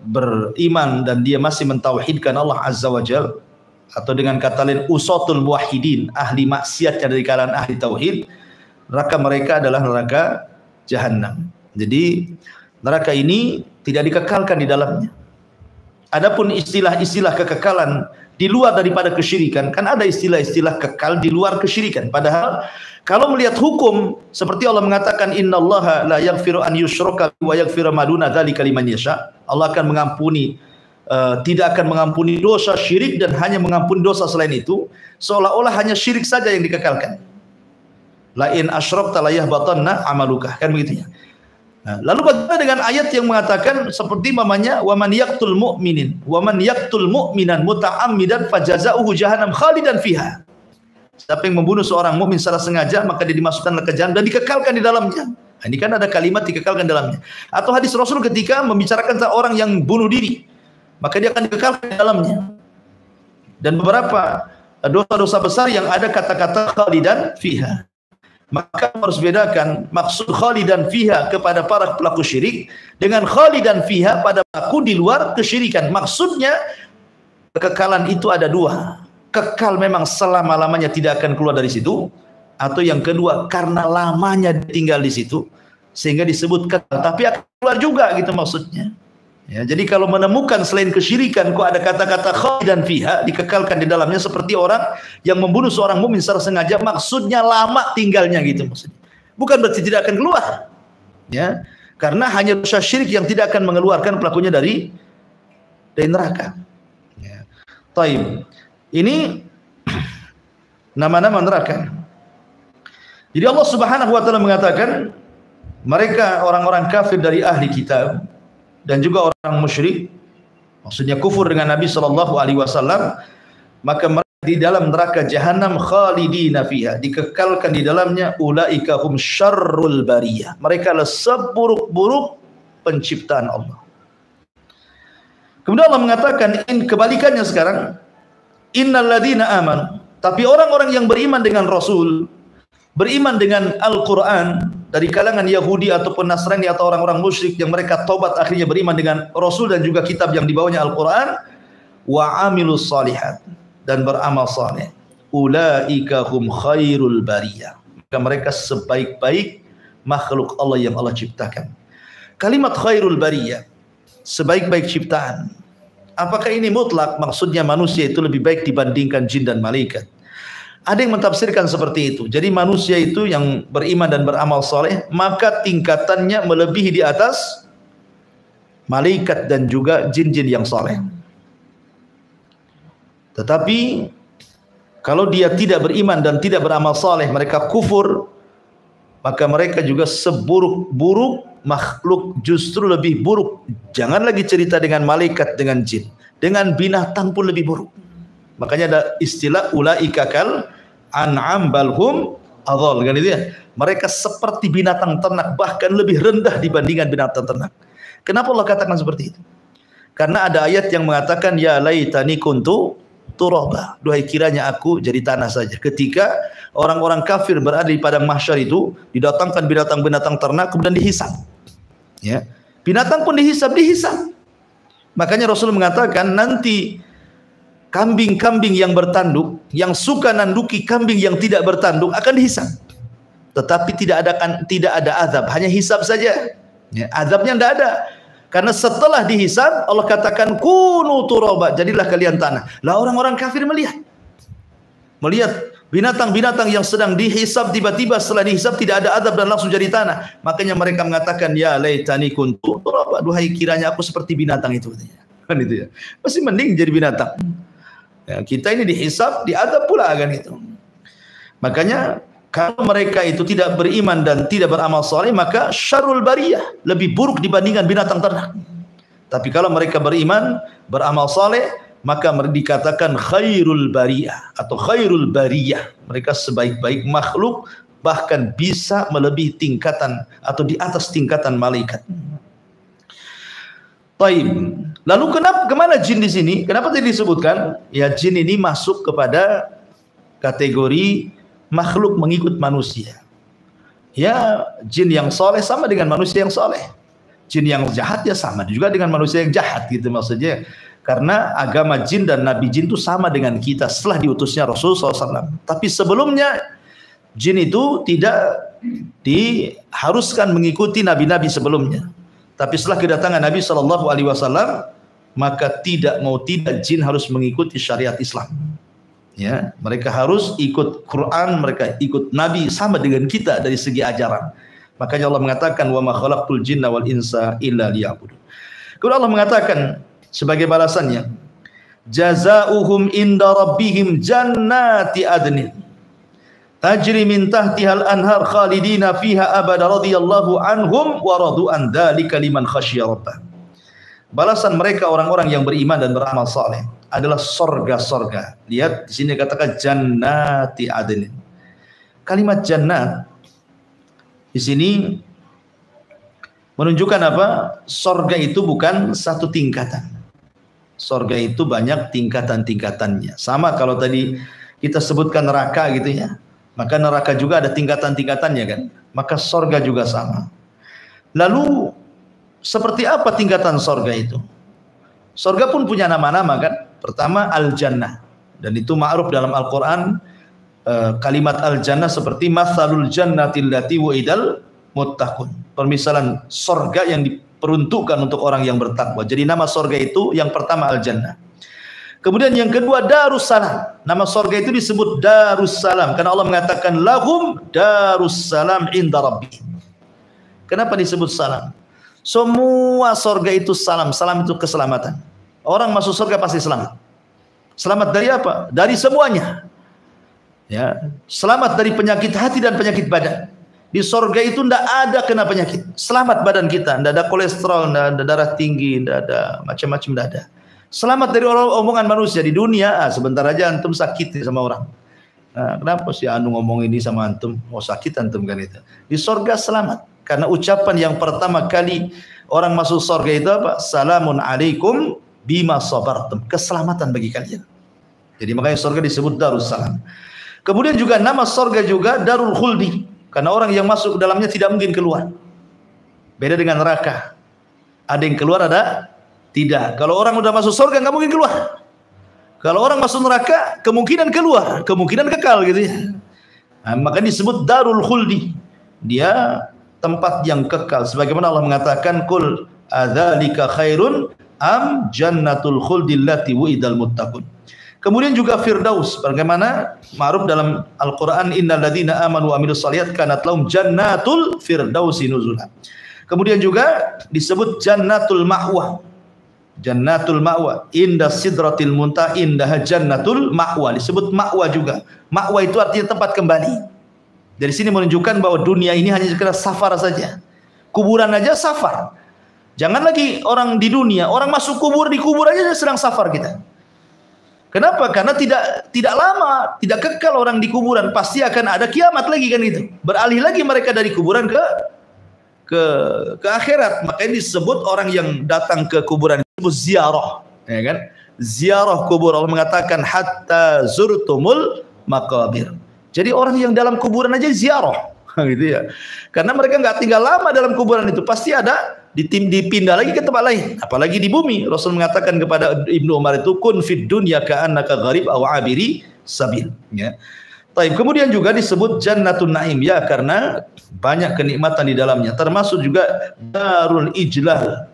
beriman dan dia masih mentauhidkan Allah Azza wa Jalla, atau dengan kata lain usatul muwahhidin, ahli maksiat dari kalangan ahli tauhid, neraka mereka adalah neraka Jahannam. Jadi neraka ini tidak dikekalkan di dalamnya. Adapun istilah-istilah kekekalan di luar daripada kesyirikan, kan ada istilah-istilah kekal di luar kesyirikan. Padahal kalau melihat hukum seperti Allah mengatakan innallaha la yaghfiru an yushraka wa yaghfiru ma duna dzalika liman yasha. Allah akan mengampuni tidak akan mengampuni dosa syirik dan hanya mengampuni dosa selain itu, seolah-olah hanya syirik saja yang dikekalkan. La in asyrakta la yahbatanna amaluka, kan begitu ya. Nah, lalu bagaimana dengan ayat yang mengatakan seperti mamanya wa man yaqtul mu'minan muta'ammidan fajaza'uhu jahannam khalidan fiha. Siapa yang membunuh seorang mukmin secara sengaja maka dia dimasukkan ke jahannam dan dikekalkan di dalamnya. Nah, ini kan ada kalimat dikekalkan dalamnya. Atau hadis Rasul ketika membicarakan tentang orang yang bunuh diri, maka dia akan dikekalkan di dalamnya. Dan beberapa dosa-dosa besar yang ada kata-kata khalidan fiha. Maka harus bedakan maksud khalidan fiha kepada para pelaku syirik dengan khalidan fiha pada pelaku di luar kesyirikan. Maksudnya kekekalan itu ada dua. Kekal memang selama-lamanya tidak akan keluar dari situ, atau yang kedua karena lamanya tinggal di situ sehingga disebut kekal tapi akan keluar juga gitu maksudnya. Ya, jadi kalau menemukan selain kesyirikan kok ada kata-kata khalidan fiha dikekalkan di dalamnya seperti orang yang membunuh seorang mukmin secara sengaja, maksudnya lama tinggalnya gitu maksudnya. Bukan berarti tidak akan keluar. Ya, karena hanya dosa syirik yang tidak akan mengeluarkan pelakunya dari neraka. Ya. Taib. Ini nama-nama neraka. Jadi Allah Subhanahu wa taala mengatakan mereka orang-orang kafir dari ahli kitab dan juga orang musyrik, maksudnya kufur dengan Nabi SAW, maka mereka di dalam neraka Jahannam khalidina fiha, dikekalkan di dalamnya, ulaika hum syarrul bariyah, mereka adalah seburuk-buruk penciptaan Allah. Kemudian Allah mengatakan kebalikannya sekarang, innal ladzina amanu, tapi orang-orang yang beriman dengan Rasul, beriman dengan Al-Quran, dari kalangan Yahudi ataupun Nasrani atau orang-orang musyrik yang mereka tobat akhirnya beriman dengan Rasul dan juga kitab yang dibawanya Al-Quran, wa amilus salihat, dan beramal saleh, ulaika hum khairul bariyah, maka mereka sebaik-baik makhluk Allah yang Allah ciptakan. Kalimat khairul bariyah, sebaik-baik ciptaan, apakah ini mutlak maksudnya manusia itu lebih baik dibandingkan jin dan malaikat? Ada yang mentafsirkan seperti itu. Jadi manusia itu yang beriman dan beramal soleh, maka tingkatannya melebihi di atas malaikat dan juga jin-jin yang soleh. Tetapi kalau dia tidak beriman dan tidak beramal soleh, mereka kufur, maka mereka juga seburuk-buruk makhluk, justru lebih buruk. Jangan lagi cerita dengan malaikat, dengan jin, dengan binatang pun lebih buruk. Makanya ada istilah ulaika kal an'am balhum adhal, kan itu ya. Mereka seperti binatang ternak, bahkan lebih rendah dibandingkan binatang ternak. Kenapa Allah katakan seperti itu? Karena ada ayat yang mengatakan ya laitani kuntu turaba, duhai kiranya aku jadi tanah saja. Ketika orang-orang kafir berada di padang mahsyar itu, didatangkan binatang-binatang ternak kemudian dihisab. Ya. Binatang pun dihisab. Makanya Rasul mengatakan nanti kambing-kambing yang bertanduk, yang suka nanduki kambing yang tidak bertanduk akan dihisab. Tetapi tidak ada azab, hanya hisab saja. Ya, azabnya tidak ada. Karena setelah dihisab Allah katakan kunu turaba, jadilah kalian tanah. Lah orang-orang kafir melihat binatang-binatang yang sedang dihisab, tiba-tiba setelah dihisab tidak ada azab dan langsung jadi tanah. Makanya mereka mengatakan ya laitani kuntu turaba, duhai kiranya aku seperti binatang itu. Kan itu ya. Masih mending jadi binatang. Ya, kita ini dihisab, diadab pula kan itu. Makanya kalau mereka itu tidak beriman dan tidak beramal soleh, maka syarrul bariyah, lebih buruk dibandingkan binatang ternak. Tapi kalau mereka beriman, beramal soleh, maka dikatakan khairul bariyah atau khairul bariyah. Mereka sebaik-baik makhluk, bahkan bisa melebihi tingkatan atau di atas tingkatan malaikat. Taib. Lalu kemana jin di sini? Kenapa tadi disebutkan? Ya, jin ini masuk kepada kategori makhluk mengikut manusia. Ya, jin yang soleh sama dengan manusia yang soleh. Jin yang jahat ya sama juga dengan manusia yang jahat gitu maksudnya. Karena agama jin dan nabi jin itu sama dengan kita setelah diutusnya Rasul SAW. Tapi sebelumnya jin itu tidak diharuskan mengikuti nabi-nabi sebelumnya. Tapi setelah kedatangan Nabi SAW, maka tidak jin harus mengikuti syariat Islam. Ya, mereka harus ikut Quran, mereka ikut Nabi sama dengan kita dari segi ajaran. Makanya Allah mengatakan wa ma khalaqtul jinna wal insa illa liya'budun. Kemudian Allah mengatakan sebagai balasannya, jazaohum inda rabbihim jannati adnin tajri min tahtihal anhar khalidina fiha abada radhiyallahu anhum wa radu an dzalika liman khasyiya rabbah. Balasan mereka orang-orang yang beriman dan beramal saleh adalah sorga-sorga. Lihat di sini katakan jannati adnin. Kalimat jannat di sini menunjukkan apa? Sorga itu bukan satu tingkatan. Sorga itu banyak tingkatan-tingkatannya. Sama kalau tadi kita sebutkan neraka gitu ya. Maka neraka juga ada tingkatan-tingkatannya kan. Maka sorga juga sama. Lalu seperti apa tingkatan sorga itu? Sorga pun punya nama-nama kan. Pertama al-jannah. Dan itu ma'ruf dalam Al-Quran. Kalimat al-jannah seperti mathalul jannatil lati wa'idal muttaqun. Permisalan sorga yang diperuntukkan untuk orang yang bertakwa. Jadi nama sorga itu yang pertama al-jannah. Kemudian yang kedua Darussalam. Nama sorga itu disebut Darussalam karena Allah mengatakan lahum Darussalam inda rabbihim. Kenapa disebut salam? Semua sorga itu salam. Salam itu keselamatan. Orang masuk sorga pasti selamat. Selamat dari apa? Dari semuanya. Ya, selamat dari penyakit hati dan penyakit badan. Di sorga itu tidak ada kena penyakit. Selamat badan kita. Tidak ada kolesterol, tidak ada darah tinggi, tidak ada macam-macam, tidak ada. Selamat dari omongan manusia di dunia. Sebentar aja antum sakit sama orang. Nah, kenapa sih anu ngomong ini sama antum? Mau sakit antum kan itu. Di sorga selamat. Karena ucapan yang pertama kali orang masuk sorga itu apa? Salamun alaikum bima sabartum. Keselamatan bagi kalian. Jadi makanya sorga disebut Darussalam. Kemudian juga nama sorga juga Darul Khuldi. Karena orang yang masuk ke dalamnya tidak mungkin keluar. Beda dengan neraka. Ada yang keluar, ada tidak. Kalau orang udah masuk surga nggak mungkin keluar. Kalau orang masuk neraka kemungkinan keluar, kemungkinan kekal gitu ya. Nah, maka disebut Darul Khuldi. Dia tempat yang kekal. Sebagaimana Allah mengatakan qul adzalika khairun am jannatul khuldi allati wa'idal muttaqun. Kemudian juga Firdaus, bagaimana ma'ruf dalam Al-Qur'an, innal ladzina amanu wa amilus shalihat kanat lahum jannatul firdausi nuzula. Kemudian juga disebut jannatul ma'wa. Jannatul ma'wa, inda sidratil muntaha, indaha jannatul ma'wa. Disebut ma'wa juga. Ma'wa itu artinya tempat kembali. Dari sini menunjukkan bahwa dunia ini hanya sekedar safar saja. Kuburan aja safar. Jangan lagi orang di dunia, orang masuk kubur, di kubur aja sedang safar kita. Kenapa? Karena tidak lama, tidak kekal orang di kuburan. Pasti akan ada kiamat lagi kan itu. Beralih lagi mereka dari kuburan ke akhirat. Makanya disebut orang yang datang ke kuburan disebut ziarah, ya kan? Ziarah kubur. Allah mengatakan hatta zurtumul maqabir. Jadi orang yang dalam kuburan aja ziarah, gitu ya. Karena mereka nggak tinggal lama dalam kuburan itu, pasti ada dipindah lagi ke tempat lain, apalagi di bumi. Rasul mengatakan kepada Ibnu Umar itu, kun fid dunya ka'annaka gharib aw abiri sabil, ya. Baik, kemudian juga disebut jannatun naim, ya, karena banyak kenikmatan di dalamnya, termasuk juga darul ijlal.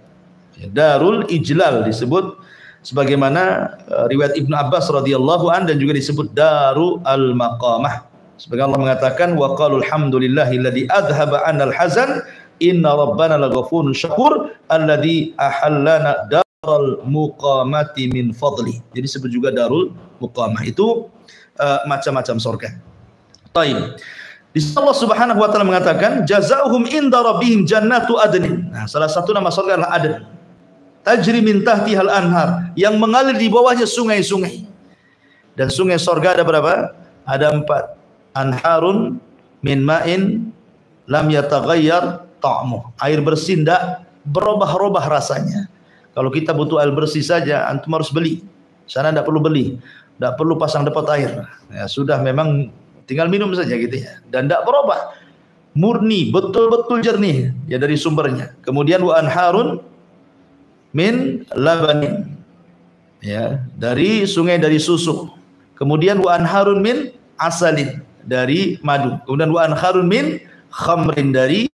Ya, darul ijlal disebut sebagaimana riwayat Ibnu Abbas radhiyallahu an, dan juga disebut daru al maqamah. Sebagai Allah mengatakan, wa qalul hamdulillahilladzi adhaba 'anal hazan inna rabbana laghafurun syakur alladzi ahallana darul muqamati min fadli. Jadi disebut juga darul muqamah. Itu macam-macam surga. Baik. Di sini Allah Subhanahu wa taala mengatakan jazaohum inda rabbihim jannatu adnin. Nah, salah satu nama surga adalah Adn. Tajri min tahtihal anhar, yang mengalir di bawahnya sungai-sungai. Dan sungai surga ada berapa? Ada 4. Anharun min ma'in lam yataghayyar ta'muh. Air bersih tidak berubah-ubah rasanya. Kalau kita butuh air bersih saja, antum harus beli. Sana tidak perlu beli, tidak perlu pasang depot air. Ya, sudah memang tinggal minum saja gitu ya. Dan tidak berubah. Murni, betul-betul jernih ya dari sumbernya. Kemudian wa anharun min labanin. Ya, dari sungai dari susu. Kemudian wa anharun min asalin, dari madu. Kemudian wa anharun min khamrin, dari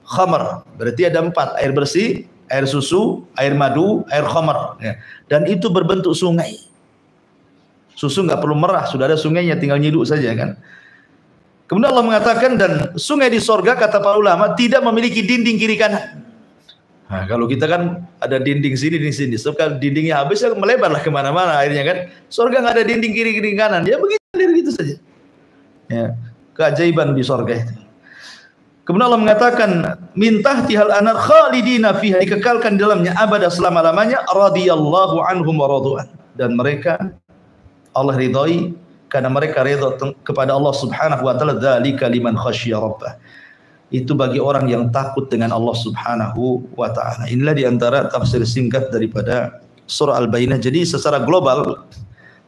khamr. Berarti ada 4, air bersih, air susu, air madu, air khamr, ya. Dan itu berbentuk sungai. Susu nggak perlu merah, sudah ada sungainya, tinggal nyiduk saja kan. Kemudian Allah mengatakan, dan sungai di sorga, kata para ulama, tidak memiliki dinding kiri kanan. Nah, kalau kita kan ada dinding sini, dinding sini. So, kalau dindingnya habis, ya melebarlah kemana-mana akhirnya kan. Sorga nggak ada dinding kiri kanan, ya begitu saja. Ya, keajaiban di surga itu. Kemudian Allah mengatakan min tahtihal anar khalidina fiha, dikekalkan di dalamnya abada selama-lamanya, radhiyallahu anhum wa radu'an. Dan mereka Allah ridhai karena mereka ridha kepada Allah Subhanahu wa taala. Dzalika liman khasyya rabbah. Itu bagi orang yang takut dengan Allah Subhanahu wa taala. Inilah di antara tafsir singkat daripada surah Al-Bayyinah. Jadi secara global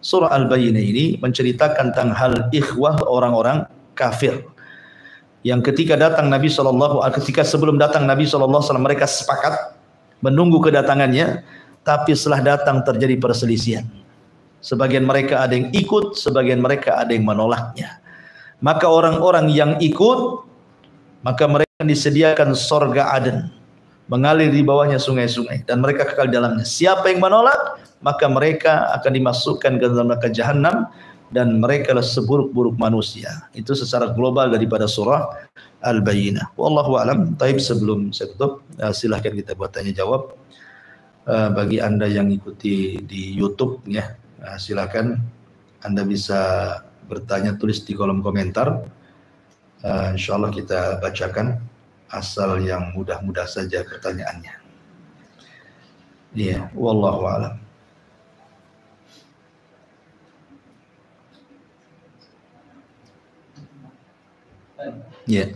surah Al-Bayyinah ini menceritakan tentang hal ikhwah orang-orang kafir yang ketika sebelum datang Nabi SAW mereka sepakat menunggu kedatangannya, tapi setelah datang terjadi perselisihan. Sebagian mereka ada yang ikut, sebagian mereka ada yang menolaknya. Maka orang-orang yang ikut, maka mereka disediakan surga Aden, mengalir di bawahnya sungai-sungai, dan mereka kekal di dalamnya. Siapa yang menolak, maka mereka akan dimasukkan ke dalam neraka jahanam, dan mereka adalah seburuk-buruk manusia. Itu secara global daripada surah Al-Bayyinah. Wallahu a'lam. Taib, sebelum saya tutup, silahkan kita buat tanya jawab. Bagi Anda yang ikuti di YouTube, ya, silakan Anda bisa bertanya, tulis di kolom komentar. Insyaallah kita bacakan, asal yang mudah-mudah saja pertanyaannya. Iya, wallahu a'lam. Ya.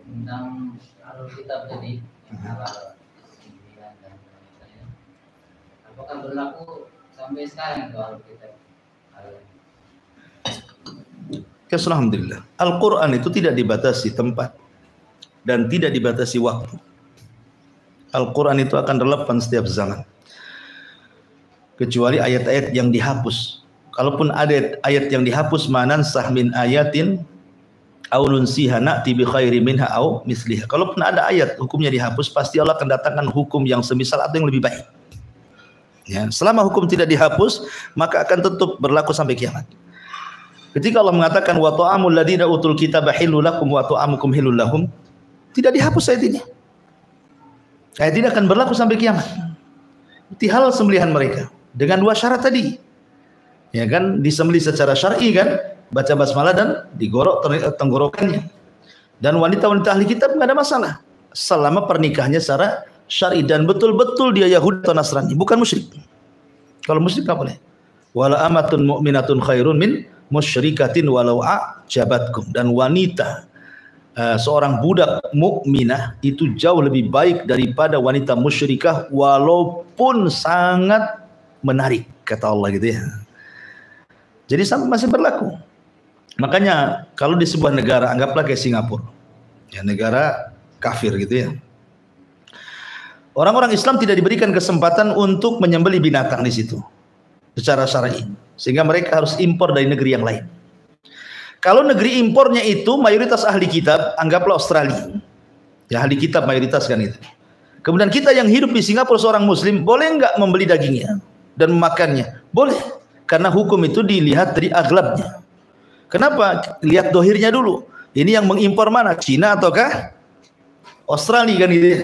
Tentang Alkitab tadi, halal dan apakah berlaku sampai sekarang itu Alkitab? Alhamdulillah. Al-Quran itu tidak dibatasi tempat dan tidak dibatasi waktu. Al-Quran itu akan relevan setiap zaman, kecuali ayat-ayat yang dihapus. Kalaupun ada ayat yang dihapus, manansah min ayatin aw nunsiha na'ti bi khairi minha aw misliha. Kalaupun ada ayat hukumnya dihapus, pasti Allah akan datangkan hukum yang semisal atau yang lebih baik. Ya, selama hukum tidak dihapus, maka akan tetap berlaku sampai kiamat. Ketika Allah mengatakan wa ta'amul ladzina utul kitaba halal lakum wa ta'amukum halal lahum, tidak dihapus ayat ini. Ayat ini akan berlaku sampai kiamat. Itu hal sembelihan mereka dengan dua syarat tadi. Ya kan, disembelih secara syar'i kan, baca basmalah dan digorok tenggorokannya. Dan wanita-wanita ahli kitab enggak ada masalah selama pernikahannya secara syar'i dan betul-betul dia Yahudi atau Nasrani, bukan musyrik. Kalau musyrik enggak boleh. Wala amatun mu'minatun khairun min musyrikatin walau a'jabatkum. Dan wanita seorang budak mukminah itu jauh lebih baik daripada wanita musyrikah walaupun sangat menarik, kata Allah gitu ya. Jadi masih berlaku. Makanya kalau di sebuah negara, anggaplah kayak Singapura, ya negara kafir gitu ya. Orang-orang Islam tidak diberikan kesempatan untuk menyembelih binatang di situ secara syar'i, sehingga mereka harus impor dari negeri yang lain. Kalau negeri impornya itu mayoritas ahli kitab, anggaplah Australia, ya ahli kitab mayoritas kan itu. Kemudian kita yang hidup di Singapura seorang Muslim, boleh nggak membeli dagingnya dan memakannya? Boleh, karena hukum itu dilihat dari aglabnya. Kenapa? Lihat dohirnya dulu. Ini yang mengimpor mana? Cina ataukah Australia kan gitu ya.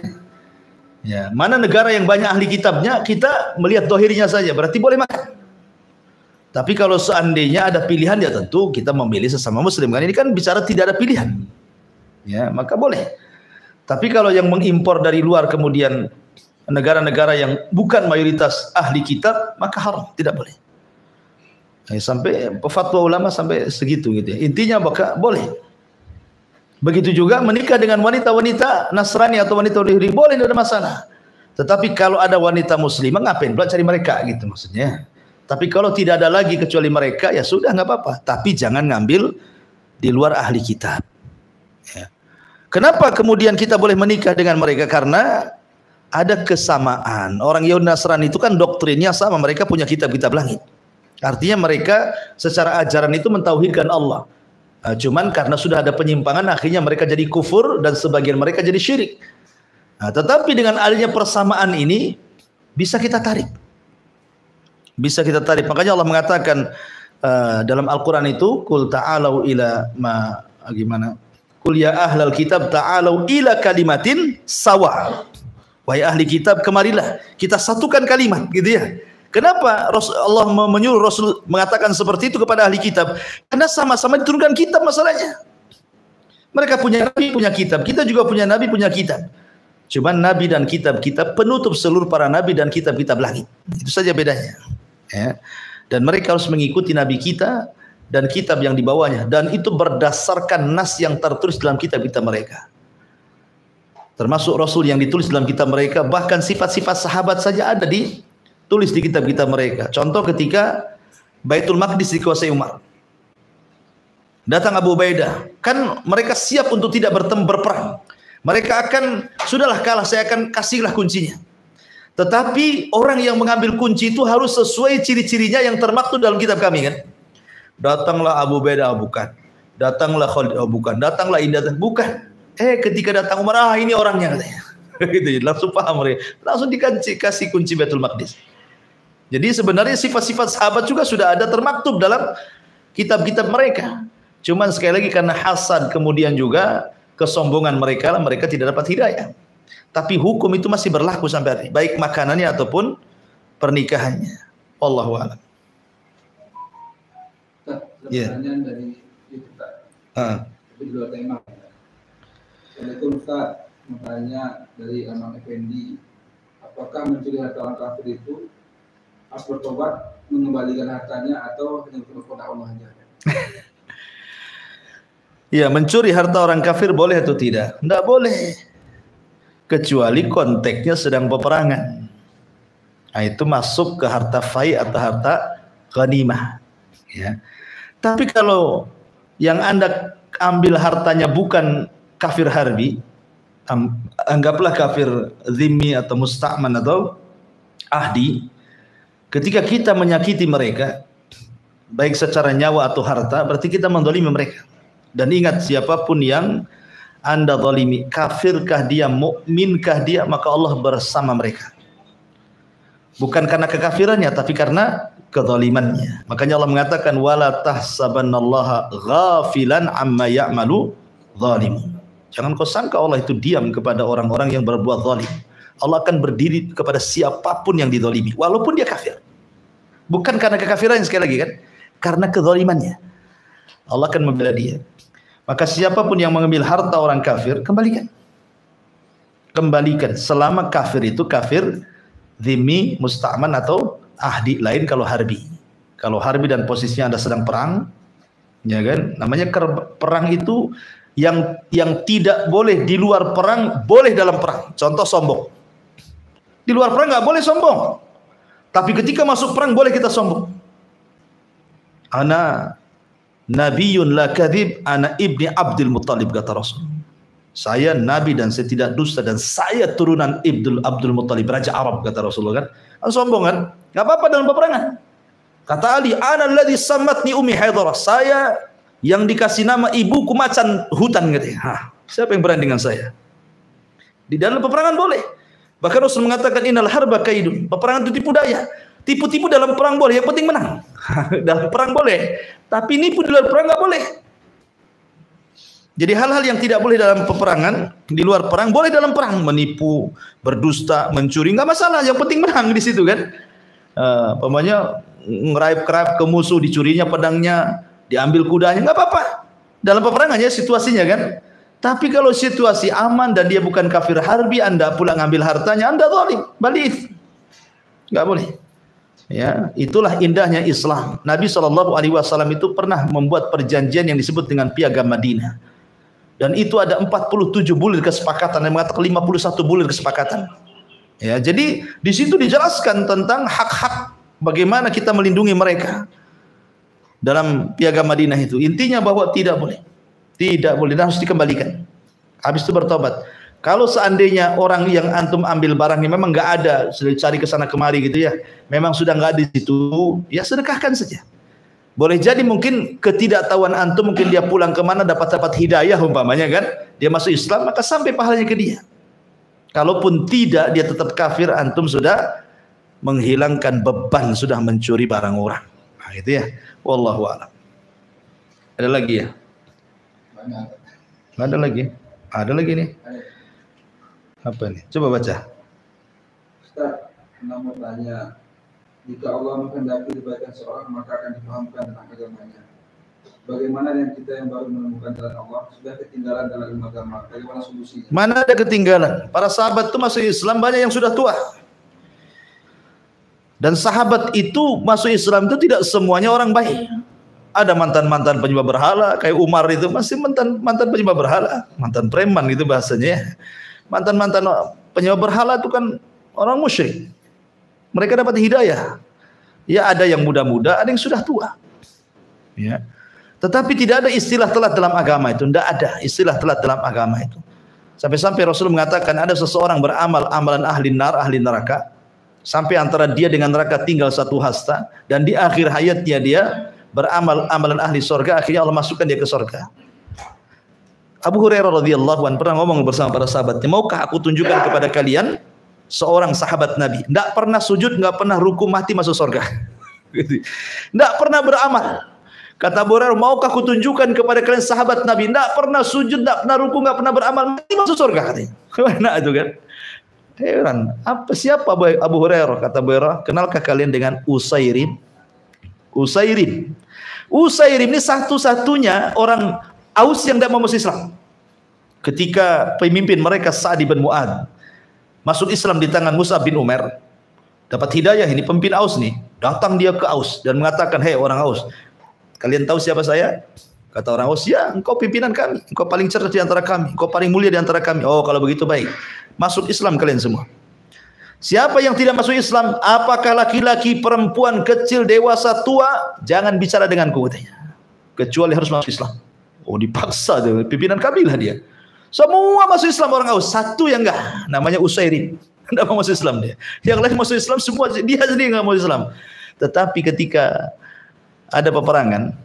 Ya, mana negara yang banyak ahli kitabnya, kita melihat dohirnya saja, berarti boleh makan. Tapi kalau seandainya ada pilihan, ya tentu kita memilih sesama muslim kan. Ini kan bicara tidak ada pilihan. Ya, maka boleh. Tapi kalau yang mengimpor dari luar kemudian negara-negara yang bukan mayoritas ahli kitab, maka haram, tidak boleh. Sampai fatwa ulama sampai segitu gitu ya. Intinya maka boleh. Begitu juga menikah dengan wanita-wanita Nasrani atau wanita Yahudi, boleh, tidak ada masalah. Tetapi kalau ada wanita muslimah, ngapain pula cari mereka gitu maksudnya. Tapi kalau tidak ada lagi kecuali mereka, ya sudah nggak apa-apa. Tapi jangan ngambil di luar ahli kitab. Ya. Kenapa kemudian kita boleh menikah dengan mereka? Karena ada kesamaan. Orang Yahudi Nasrani itu kan doktrinnya sama, mereka punya kitab-kitab langit. Artinya mereka secara ajaran itu mentauhidkan Allah. Cuman karena sudah ada penyimpangan, akhirnya mereka jadi kufur dan sebagian mereka jadi syirik. Tetapi dengan adanya persamaan ini bisa kita tarik. Bisa kita tarik. Makanya Allah mengatakan dalam Al-Quran itu, Qul ta'alau ila ma gimana? Qul ya ahlal kitab ta'alau ila kalimatin sawa. Wahai ahli kitab, kemarilah kita satukan kalimat, gitu ya. Kenapa Allah menyuruh Rasul mengatakan seperti itu kepada ahli kitab? Karena sama-sama diturunkan kitab masalahnya. Mereka punya nabi, punya kitab. Kita juga punya nabi, punya kitab. Cuma nabi dan kitab kita penutup seluruh para nabi dan kitab-kitab langit. Itu saja bedanya. Ya. Dan mereka harus mengikuti nabi kita dan kitab yang dibawanya. Dan itu berdasarkan nas yang tertulis dalam kitab-kitab mereka. Termasuk Rasul yang ditulis dalam kitab mereka. Bahkan sifat-sifat sahabat saja ada tulis di kitab-kitab mereka. Contoh ketika Baitul Maqdis dikuasai Umar. Datang Abu Ubaidah. Kan mereka siap untuk tidak berperang. Mereka akan, sudahlah kalah, saya akan kasihlah kuncinya. Tetapi orang yang mengambil kunci itu harus sesuai ciri-cirinya yang termaktub dalam kitab kami kan. Datanglah Abu Ubaidah, bukan. Datanglah Khalid, bukan. Datanglah Indah, bukan. Ketika datang Umar, ini orangnya katanya. Gitu, langsung paham mereka. Langsung dikasih kunci Baitul Maqdis. Jadi sebenarnya sifat-sifat sahabat juga sudah ada termaktub dalam kitab-kitab mereka. Cuman sekali lagi karena hasad kemudian juga kesombongan mereka tidak dapat hidayah. Tapi hukum itu masih berlaku sampai hari ini, baik makanannya ataupun pernikahannya. Wallahu a'lam. Pertanyaan dari itu Pak. Itu dua tema. Assalamualaikum Ustaz. Bertanya dari Amal Effendi, apakah mencuri harta orang kafir itu harus bertobat, mengembalikan hartanya, atau hanya kepada Allah saja? Ya, mencuri harta orang kafir boleh atau tidak? Tidak boleh, kecuali konteksnya sedang peperangan. Nah, itu masuk ke harta fai atau harta ghanimah. Ya. Tapi kalau yang Anda ambil hartanya bukan kafir harbi, anggaplah kafir zimmi atau musta'man atau ahdi, ketika kita menyakiti mereka baik secara nyawa atau harta, berarti kita menzalimi mereka. Dan ingat, siapapun yang Anda zalimi, kafirkah dia, mukminkah dia, maka Allah bersama mereka. Bukan karena kekafirannya, tapi karena kezalimannya. Makanya Allah mengatakan wala tahsabannallaha ghafilan amma ya'malu zalimun. Jangan kau sangka Allah itu diam kepada orang-orang yang berbuat zalim. Allah akan berdiri kepada siapapun yang dizalimi, walaupun dia kafir. Bukan karena kekafirannya, sekali lagi kan, karena kezalimannya. Allah akan membela dia. Maka siapapun yang mengambil harta orang kafir, kembalikan. Kembalikan. Selama kafir itu kafir dhimmi, musta'man atau ahdi, lain kalau harbi. Kalau harbi dan posisinya Anda sedang perang, ya kan? Namanya perang itu yang tidak boleh di luar perang, boleh dalam perang. Contoh sombong. Di luar perang nggak boleh sombong. Tapi ketika masuk perang boleh kita sombong. Ana nabiyun la kadhib, ana ibni Abdul Muttalib, kata Rasul. Saya nabi dan saya tidak dusta, dan saya turunan Abdul Muttalib, raja Arab, kata Rasulullah kan. Sombong kan? Enggak apa-apa dalam peperangan. Kata Ali, ana alladhi sammatni ummi Haidarah. Saya yang dikasih nama ibuku macan hutan, katanya. Siapa yang berani dengan saya? Di dalam peperangan boleh. Bahkan Rasul mengatakan innal harba kaidun. Peperangan itu tipu daya. Tipu-tipu dalam perang boleh, yang penting menang. Dalam perang boleh, tapi nipu di luar perang enggak boleh. Jadi hal-hal yang tidak boleh dalam peperangan, di luar perang boleh dalam perang. Menipu, berdusta, mencuri, enggak masalah. Yang penting menang di situ kan. Pokoknya ngeraip-kerap ke musuh, dicurinya pedangnya, diambil kudanya, enggak apa-apa. Dalam peperangan ya situasinya kan. Tapi kalau situasi aman dan dia bukan kafir harbi, Anda pulang ambil hartanya, Anda zalim, balik. Enggak boleh. Ya, itulah indahnya Islam. Nabi SAW itu pernah membuat perjanjian yang disebut dengan Piagam Madinah. Dan itu ada 47 bulir kesepakatan, yang mengatakan 51 bulir kesepakatan. Ya, jadi di situ dijelaskan tentang hak-hak bagaimana kita melindungi mereka. Dalam Piagam Madinah itu intinya bahwa tidak boleh dan harus dikembalikan. Habis itu bertobat. Kalau seandainya orang yang antum ambil barangnya memang nggak ada, sudah cari ke sana kemari gitu ya, memang sudah nggak ada di situ, ya sedekahkan saja. Boleh jadi mungkin ketidaktahuan antum, mungkin dia pulang kemana dapat hidayah umpamanya kan, dia masuk Islam, maka sampai pahalanya ke dia. Kalaupun tidak, dia tetap kafir, antum sudah menghilangkan beban, sudah mencuri barang orang. Nah, itu ya. Wallahu a'lam. Ada lagi ya? Ada lagi? Ada lagi nih. Apa nih? Coba baca. Ustaz, mau tanya, jika Allah menghendaki kebaikan seorang, maka akan dipahamkan tentang agamanya. Bagaimana yang kita yang baru menemukan jalan Allah sudah ketinggalan dalam ilmu agama? Bagaimana solusinya? Mana ada ketinggalan? Para sahabat itu masuk Islam banyak yang sudah tua. Dan sahabat itu masuk Islam itu tidak semuanya orang baik. Ada mantan-mantan penyembah berhala, kayak Umar itu masih mantan penyembah berhala, mantan preman gitu bahasanya. Mantan-mantan penyembah berhala itu kan orang musyrik. Mereka dapat hidayah. Ya ada yang muda-muda, ada yang sudah tua. Ya. Tetapi tidak ada istilah telat dalam agama itu. Tidak ada istilah telat dalam agama itu. Sampai-sampai Rasul mengatakan ada seseorang beramal amalan ahli neraka. Sampai antara dia dengan neraka tinggal satu hasta. Dan di akhir hayatnya dia beramal amalan ahli surga. Akhirnya Allah masukkan dia ke surga. Abu Hurairah radhiyallahu anhu pernah ngomong bersama para sahabatnya, maukah aku tunjukkan kepada kalian seorang sahabat Nabi, tidak pernah sujud, nggak pernah ruku, mati masuk surga. Tidak pernah beramal. Kata Abu Hurairah, maukah aku tunjukkan kepada kalian sahabat Nabi, tidak pernah sujud, tidak pernah ruku, nggak pernah beramal, mati masuk surga, katanya. Mana itu kan? Heran. Siapa Abu Hurairah? Kata Abu Hurairah, kenalkah kalian dengan Usairim? Usairim ini satu-satunya orang Aus yang tidak mau masuk Islam. Ketika pemimpin mereka Sa'd bin Mu'adz masuk Islam di tangan Mus'ab bin Umair, dapat hidayah, ini pemimpin Aus nih. Datang dia ke Aus dan mengatakan, hei orang Aus, kalian tahu siapa saya? Kata orang Aus, ya engkau pimpinan kami, engkau paling cerdas di antara kami, engkau paling mulia di antara kami. Oh kalau begitu baik, masuk Islam kalian semua. Siapa yang tidak masuk Islam, apakah laki-laki, perempuan, kecil, dewasa, tua, jangan bicara denganku, katanya, kecuali harus masuk Islam. Oh dipaksa, pimpinan kabilah dia. Semua masuk Islam orang Aus, satu yang enggak, namanya Usairim. Tidak mau masuk Islam dia. Yang lain masuk Islam semua, dia sendiri enggak mau Islam. Tetapi ketika ada peperangan,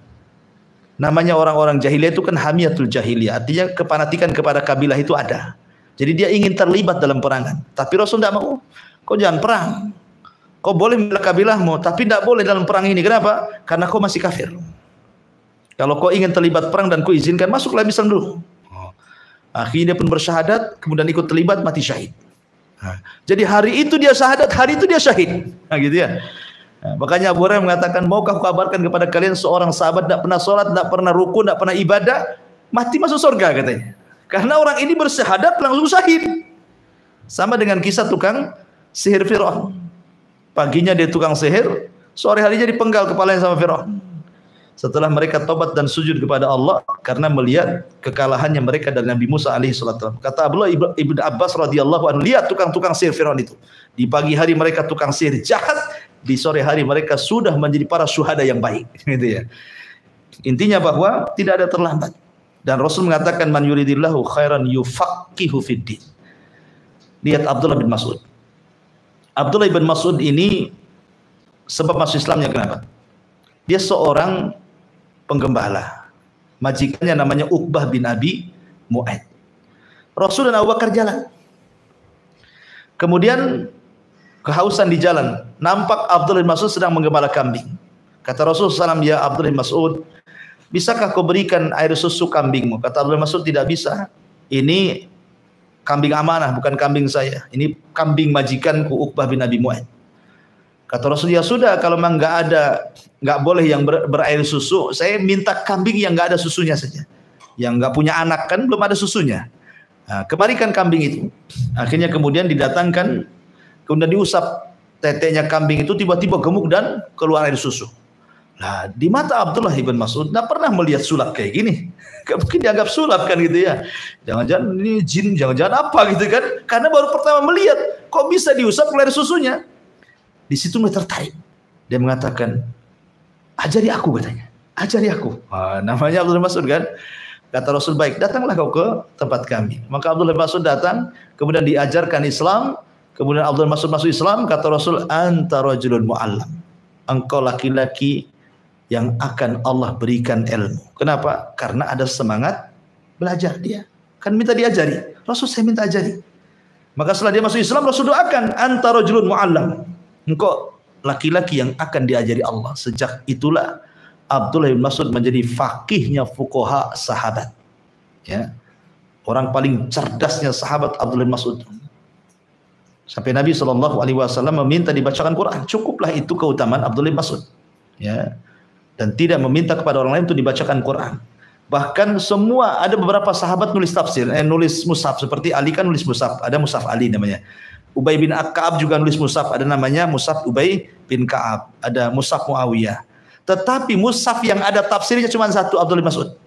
namanya orang-orang jahiliyah itu kan hamiyatul jahiliyah, artinya kefanatikan kepada kabilah itu ada. Jadi dia ingin terlibat dalam perangan. Tapi Rasul tidak mau. Kau jangan perang. Kau boleh membela kabilahmu, tapi tidak boleh dalam perang ini. Kenapa? Karena kau masih kafir. Kalau kau ingin terlibat perang dan kau izinkan, masuklah Islam dulu. Akhirnya dia pun bersyahadat, kemudian ikut terlibat, mati syahid. Jadi hari itu dia syahadat, hari itu dia syahid. Gitu ya. Makanya Abu Hurairah mengatakan, maukah aku kabarkan kepada kalian seorang sahabat tidak pernah sholat, tidak pernah ruku, tidak pernah ibadah, mati masuk surga katanya. Karena orang ini bersyahadat langsung syahid. Sama dengan kisah tukang sihir Fir'aun. Paginya dia tukang sihir, sore harinya dipenggal kepalanya sama Fir'aun. Setelah mereka tobat dan sujud kepada Allah karena melihat kekalahannya mereka dari Nabi Musa alaihi salatu. Kata Abdullah ibn Abbas radhiyallahu anhu, lihat tukang-tukang sihir Firaun itu. Di pagi hari mereka tukang sihir jahat, di sore hari mereka sudah menjadi para syuhada yang baik. Gitu ya. Intinya bahwa tidak ada terlambat. Dan Rasul mengatakan man yuridillahu khairan yufaqihu fiddin. Lihat Abdullah bin Mas'ud. Abdullah bin Mas'ud ini sebab masuk Islamnya kenapa? Dia seorang penggembala. Majikannya namanya Uqbah bin Abi Mu'aid. Rasul dan Abu Bakar jalan. Kemudian kehausan di jalan. Nampak Abdullah bin Mas'ud sedang menggembala kambing. Kata Rasul SAW, ya Abdullah bin Mas'ud, bisakah kau berikan air susu kambingmu? Kata Abdullah bin Mas'ud, tidak bisa. Ini kambing amanah, bukan kambing saya. Ini kambing majikanku Uqbah bin Abi Mu'aid. Kata Rasul, ya sudah, kalau memang nggak boleh yang berair susu, saya minta kambing yang nggak ada susunya saja. Yang nggak punya anak kan belum ada susunya. Nah, kemarikan kambing itu. Akhirnya kemudian didatangkan, kemudian diusap tetenya kambing itu, tiba-tiba gemuk dan keluar air susu. Nah, di mata Abdullah ibn Mas'ud, nggak pernah melihat sulap kayak gini. Gak mungkin dianggap sulap kan gitu ya. Jangan-jangan ini jin, jangan-jangan apa gitu kan. Karena baru pertama melihat, kok bisa diusap keluar air susunya. Di situ mulai tertarik. Dia mengatakan, ajari aku katanya. Ajari aku. Namanya Abdullah bin Mas'ud kan. Kata Rasul, baik, datanglah kau ke tempat kami. Maka Abdullah bin Mas'ud datang, kemudian diajarkan Islam. Kemudian Abdullah bin Mas'ud masuk Islam. Kata Rasul, anta rajulun mu'allam. Engkau laki-laki yang akan Allah berikan ilmu. Kenapa? Karena ada semangat belajar dia. Kan minta diajari. Rasul, saya minta ajari. Maka setelah dia masuk Islam, Rasul doakan, anta rajulun mu'allam. Engkau laki-laki yang akan diajari Allah. Sejak itulah Abdullah bin Mas'ud menjadi faqihnya fuqaha sahabat. Ya. Orang paling cerdasnya sahabat Abdullah bin Mas'ud. Sampai Nabi SAW meminta dibacakan Quran. Cukuplah itu keutamaan Abdullah bin Mas'ud. Ya. Dan tidak meminta kepada orang lain untuk dibacakan Quran. Bahkan semua, ada beberapa sahabat nulis tafsir, nulis mushaf. Seperti Ali kan nulis mushaf. Ada mushaf Ali namanya. Ubay bin Ka'ab juga nulis mushaf, ada namanya mushaf Ubay bin Ka'ab, ada mushaf Muawiyah. Tetapi mushaf yang ada tafsirnya cuma satu, Abdullah bin Mas'ud.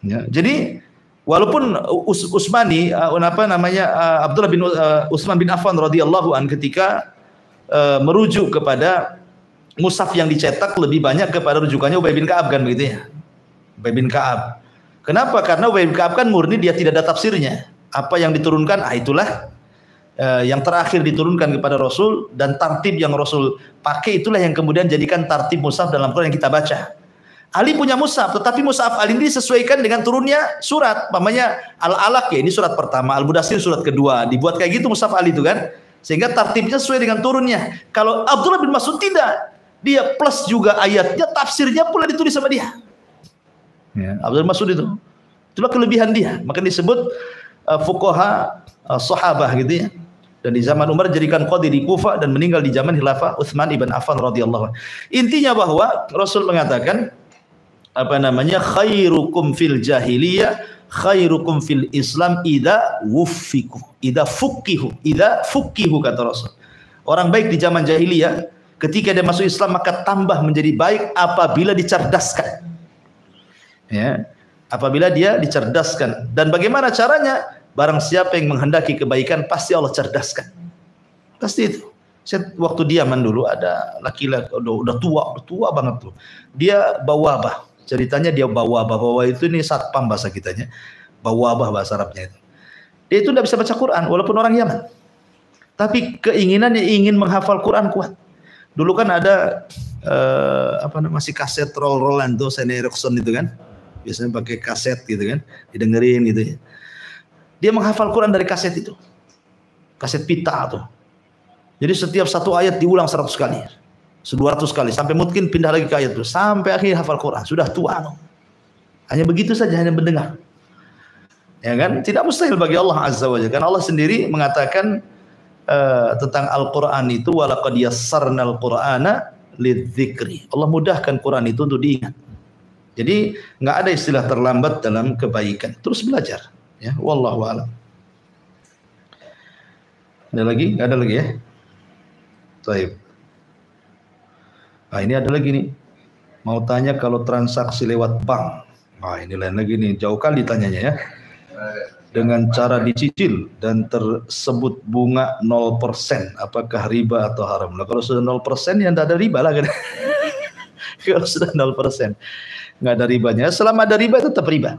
Ya, jadi walaupun Utsmani Abdullah bin Utsman bin Affan radhiyallahu an ketika merujuk kepada mushaf yang dicetak lebih banyak kepada rujukannya Ubay bin Ka'ab kan begitu ya. Ubay bin Ka'ab. Kenapa? Karena Ubay bin Ka'ab kan murni dia tidak ada tafsirnya. Apa yang diturunkan, itulah yang terakhir diturunkan kepada Rasul, dan tartib yang Rasul pakai itulah yang kemudian jadikan tartib mushaf dalam Quran yang kita baca. Ali punya mushaf, tetapi mushaf Ali ini disesuaikan dengan turunnya surat. Namanya Al-Alaq ya, ini surat pertama, Al-Mudaththir surat kedua. Dibuat kayak gitu mushaf Ali itu kan. Sehingga tartibnya sesuai dengan turunnya. Kalau Abdullah bin Mas'ud tidak. Dia plus juga ayatnya, tafsirnya pula ditulis sama dia. Ya, Abdullah bin Mas'ud itu. Itulah kelebihan dia. Maka disebut fuqaha sahabah gitu ya. Dan di zaman Umar jadikan qadhi di Kufah dan meninggal di zaman khilafah Utsman ibn Affan radhiyallahu anhu. Intinya bahwa Rasul mengatakan khairukum fil jahiliyah khairukum fil Islam idza fuqihu kata Rasul. Orang baik di zaman jahiliyah ketika dia masuk Islam maka tambah menjadi baik apabila dicerdaskan. Ya, apabila dia dicerdaskan. Dan bagaimana caranya? Barang siapa yang menghendaki kebaikan pasti Allah cerdaskan. Pasti itu. Saya waktu di Yaman dulu ada laki-laki udah tua banget tuh. Dia bawa wabah. Ceritanya dia bawa wabah. Bawa itu ini satpam bahasa kitanya. Bawa wabah bahasa Arabnya itu. Dia itu tidak bisa baca Quran walaupun orang Yaman. Tapi keinginannya ingin menghafal Quran kuat. Dulu kan ada masih kaset roll-rollan tuh Sony Ericsson itu kan. Biasanya pakai kaset gitu kan, didengerin gitu ya. Dia menghafal Quran dari kaset itu. Kaset pita tuh. Jadi setiap satu ayat diulang 100 kali, 200 kali, sampai mungkin pindah lagi ke ayat itu, sampai akhirnya hafal Quran. Sudah tua, hanya begitu saja, hanya mendengar. Ya kan? Tidak mustahil bagi Allah Azza wa Jalla. Karena Allah sendiri mengatakan tentang Al-Quran itu, walaqad yassarnal Qur'ana lidzikri. Allah mudahkan Quran itu untuk diingat. Jadi nggak ada istilah terlambat dalam kebaikan. Terus belajar. Ya, wallahu a'lam. Ada lagi? Nggak ada lagi ya? Baik. Nah, ini ada lagi nih. Mau tanya kalau transaksi lewat bank. Nah, ini lain lagi nih. Jauh kali tanyanya ya. Dengan cara dicicil dan tersebut bunga 0%, apakah riba atau haram? Nah, kalau sudah 0% ya tidak ada riba lah kan. Kalau sudah 0% nggak ada ribanya. Selama ada riba tetap riba.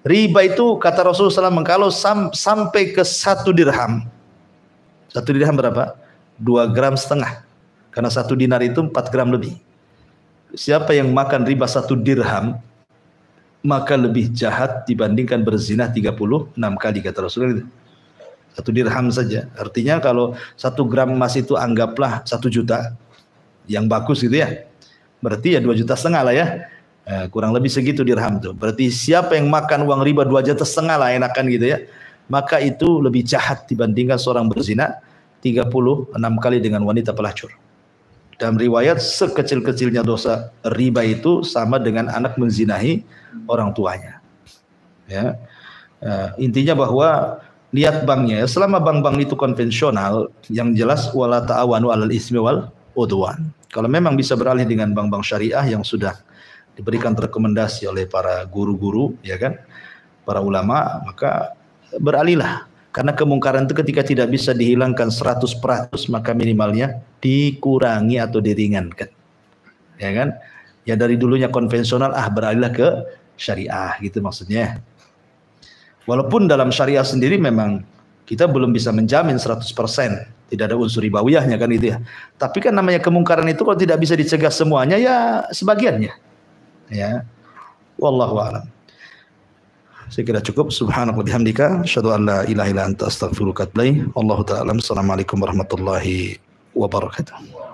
Riba itu kata Rasulullah SAW, kalau sampai ke 1 dirham. 1 dirham berapa? 2,5 gram. Karena 1 dinar itu 4 gram lebih. Siapa yang makan riba 1 dirham, maka lebih jahat dibandingkan berzina 36 kali kata Rasulullah. 1 dirham saja. Artinya kalau 1 gram emas itu anggaplah 1 juta. Yang bagus gitu ya. Berarti ya 2,5 juta lah ya. Kurang lebih segitu dirham tuh. Berarti siapa yang makan uang riba 2,5 juta lah enakan gitu ya. Maka itu lebih jahat dibandingkan seorang berzina 36 kali dengan wanita pelacur. Dalam riwayat sekecil-kecilnya dosa riba itu sama dengan anak menzinahi orang tuanya. Ya, intinya bahwa lihat banknya. Selama bank-bank itu konvensional, yang jelas wala ta'awanu 'alal ismi wal udwan. Kalau memang bisa beralih dengan bank-bank syariah yang sudah diberikan rekomendasi oleh para guru-guru, ya kan, para ulama, maka beralihlah. Karena kemungkaran itu ketika tidak bisa dihilangkan 100%, maka minimalnya dikurangi atau diringankan. Ya kan? Ya dari dulunya konvensional, beralihlah ke syariah gitu maksudnya. Walaupun dalam syariah sendiri memang kita belum bisa menjamin 100%, tidak ada unsur ribawiyahnya kan itu ya. Tapi kan namanya kemungkaran itu kalau tidak bisa dicegah semuanya, ya sebagiannya. Ya. Wallahu a'lam. Saya kira cukup. Subhanallah bihamdika, asyhadu an la ilaha illa anta astaghfiruka wa atubu ilaik. Wallahu ta'ala. Assalamualaikum warahmatullahi wabarakatuh.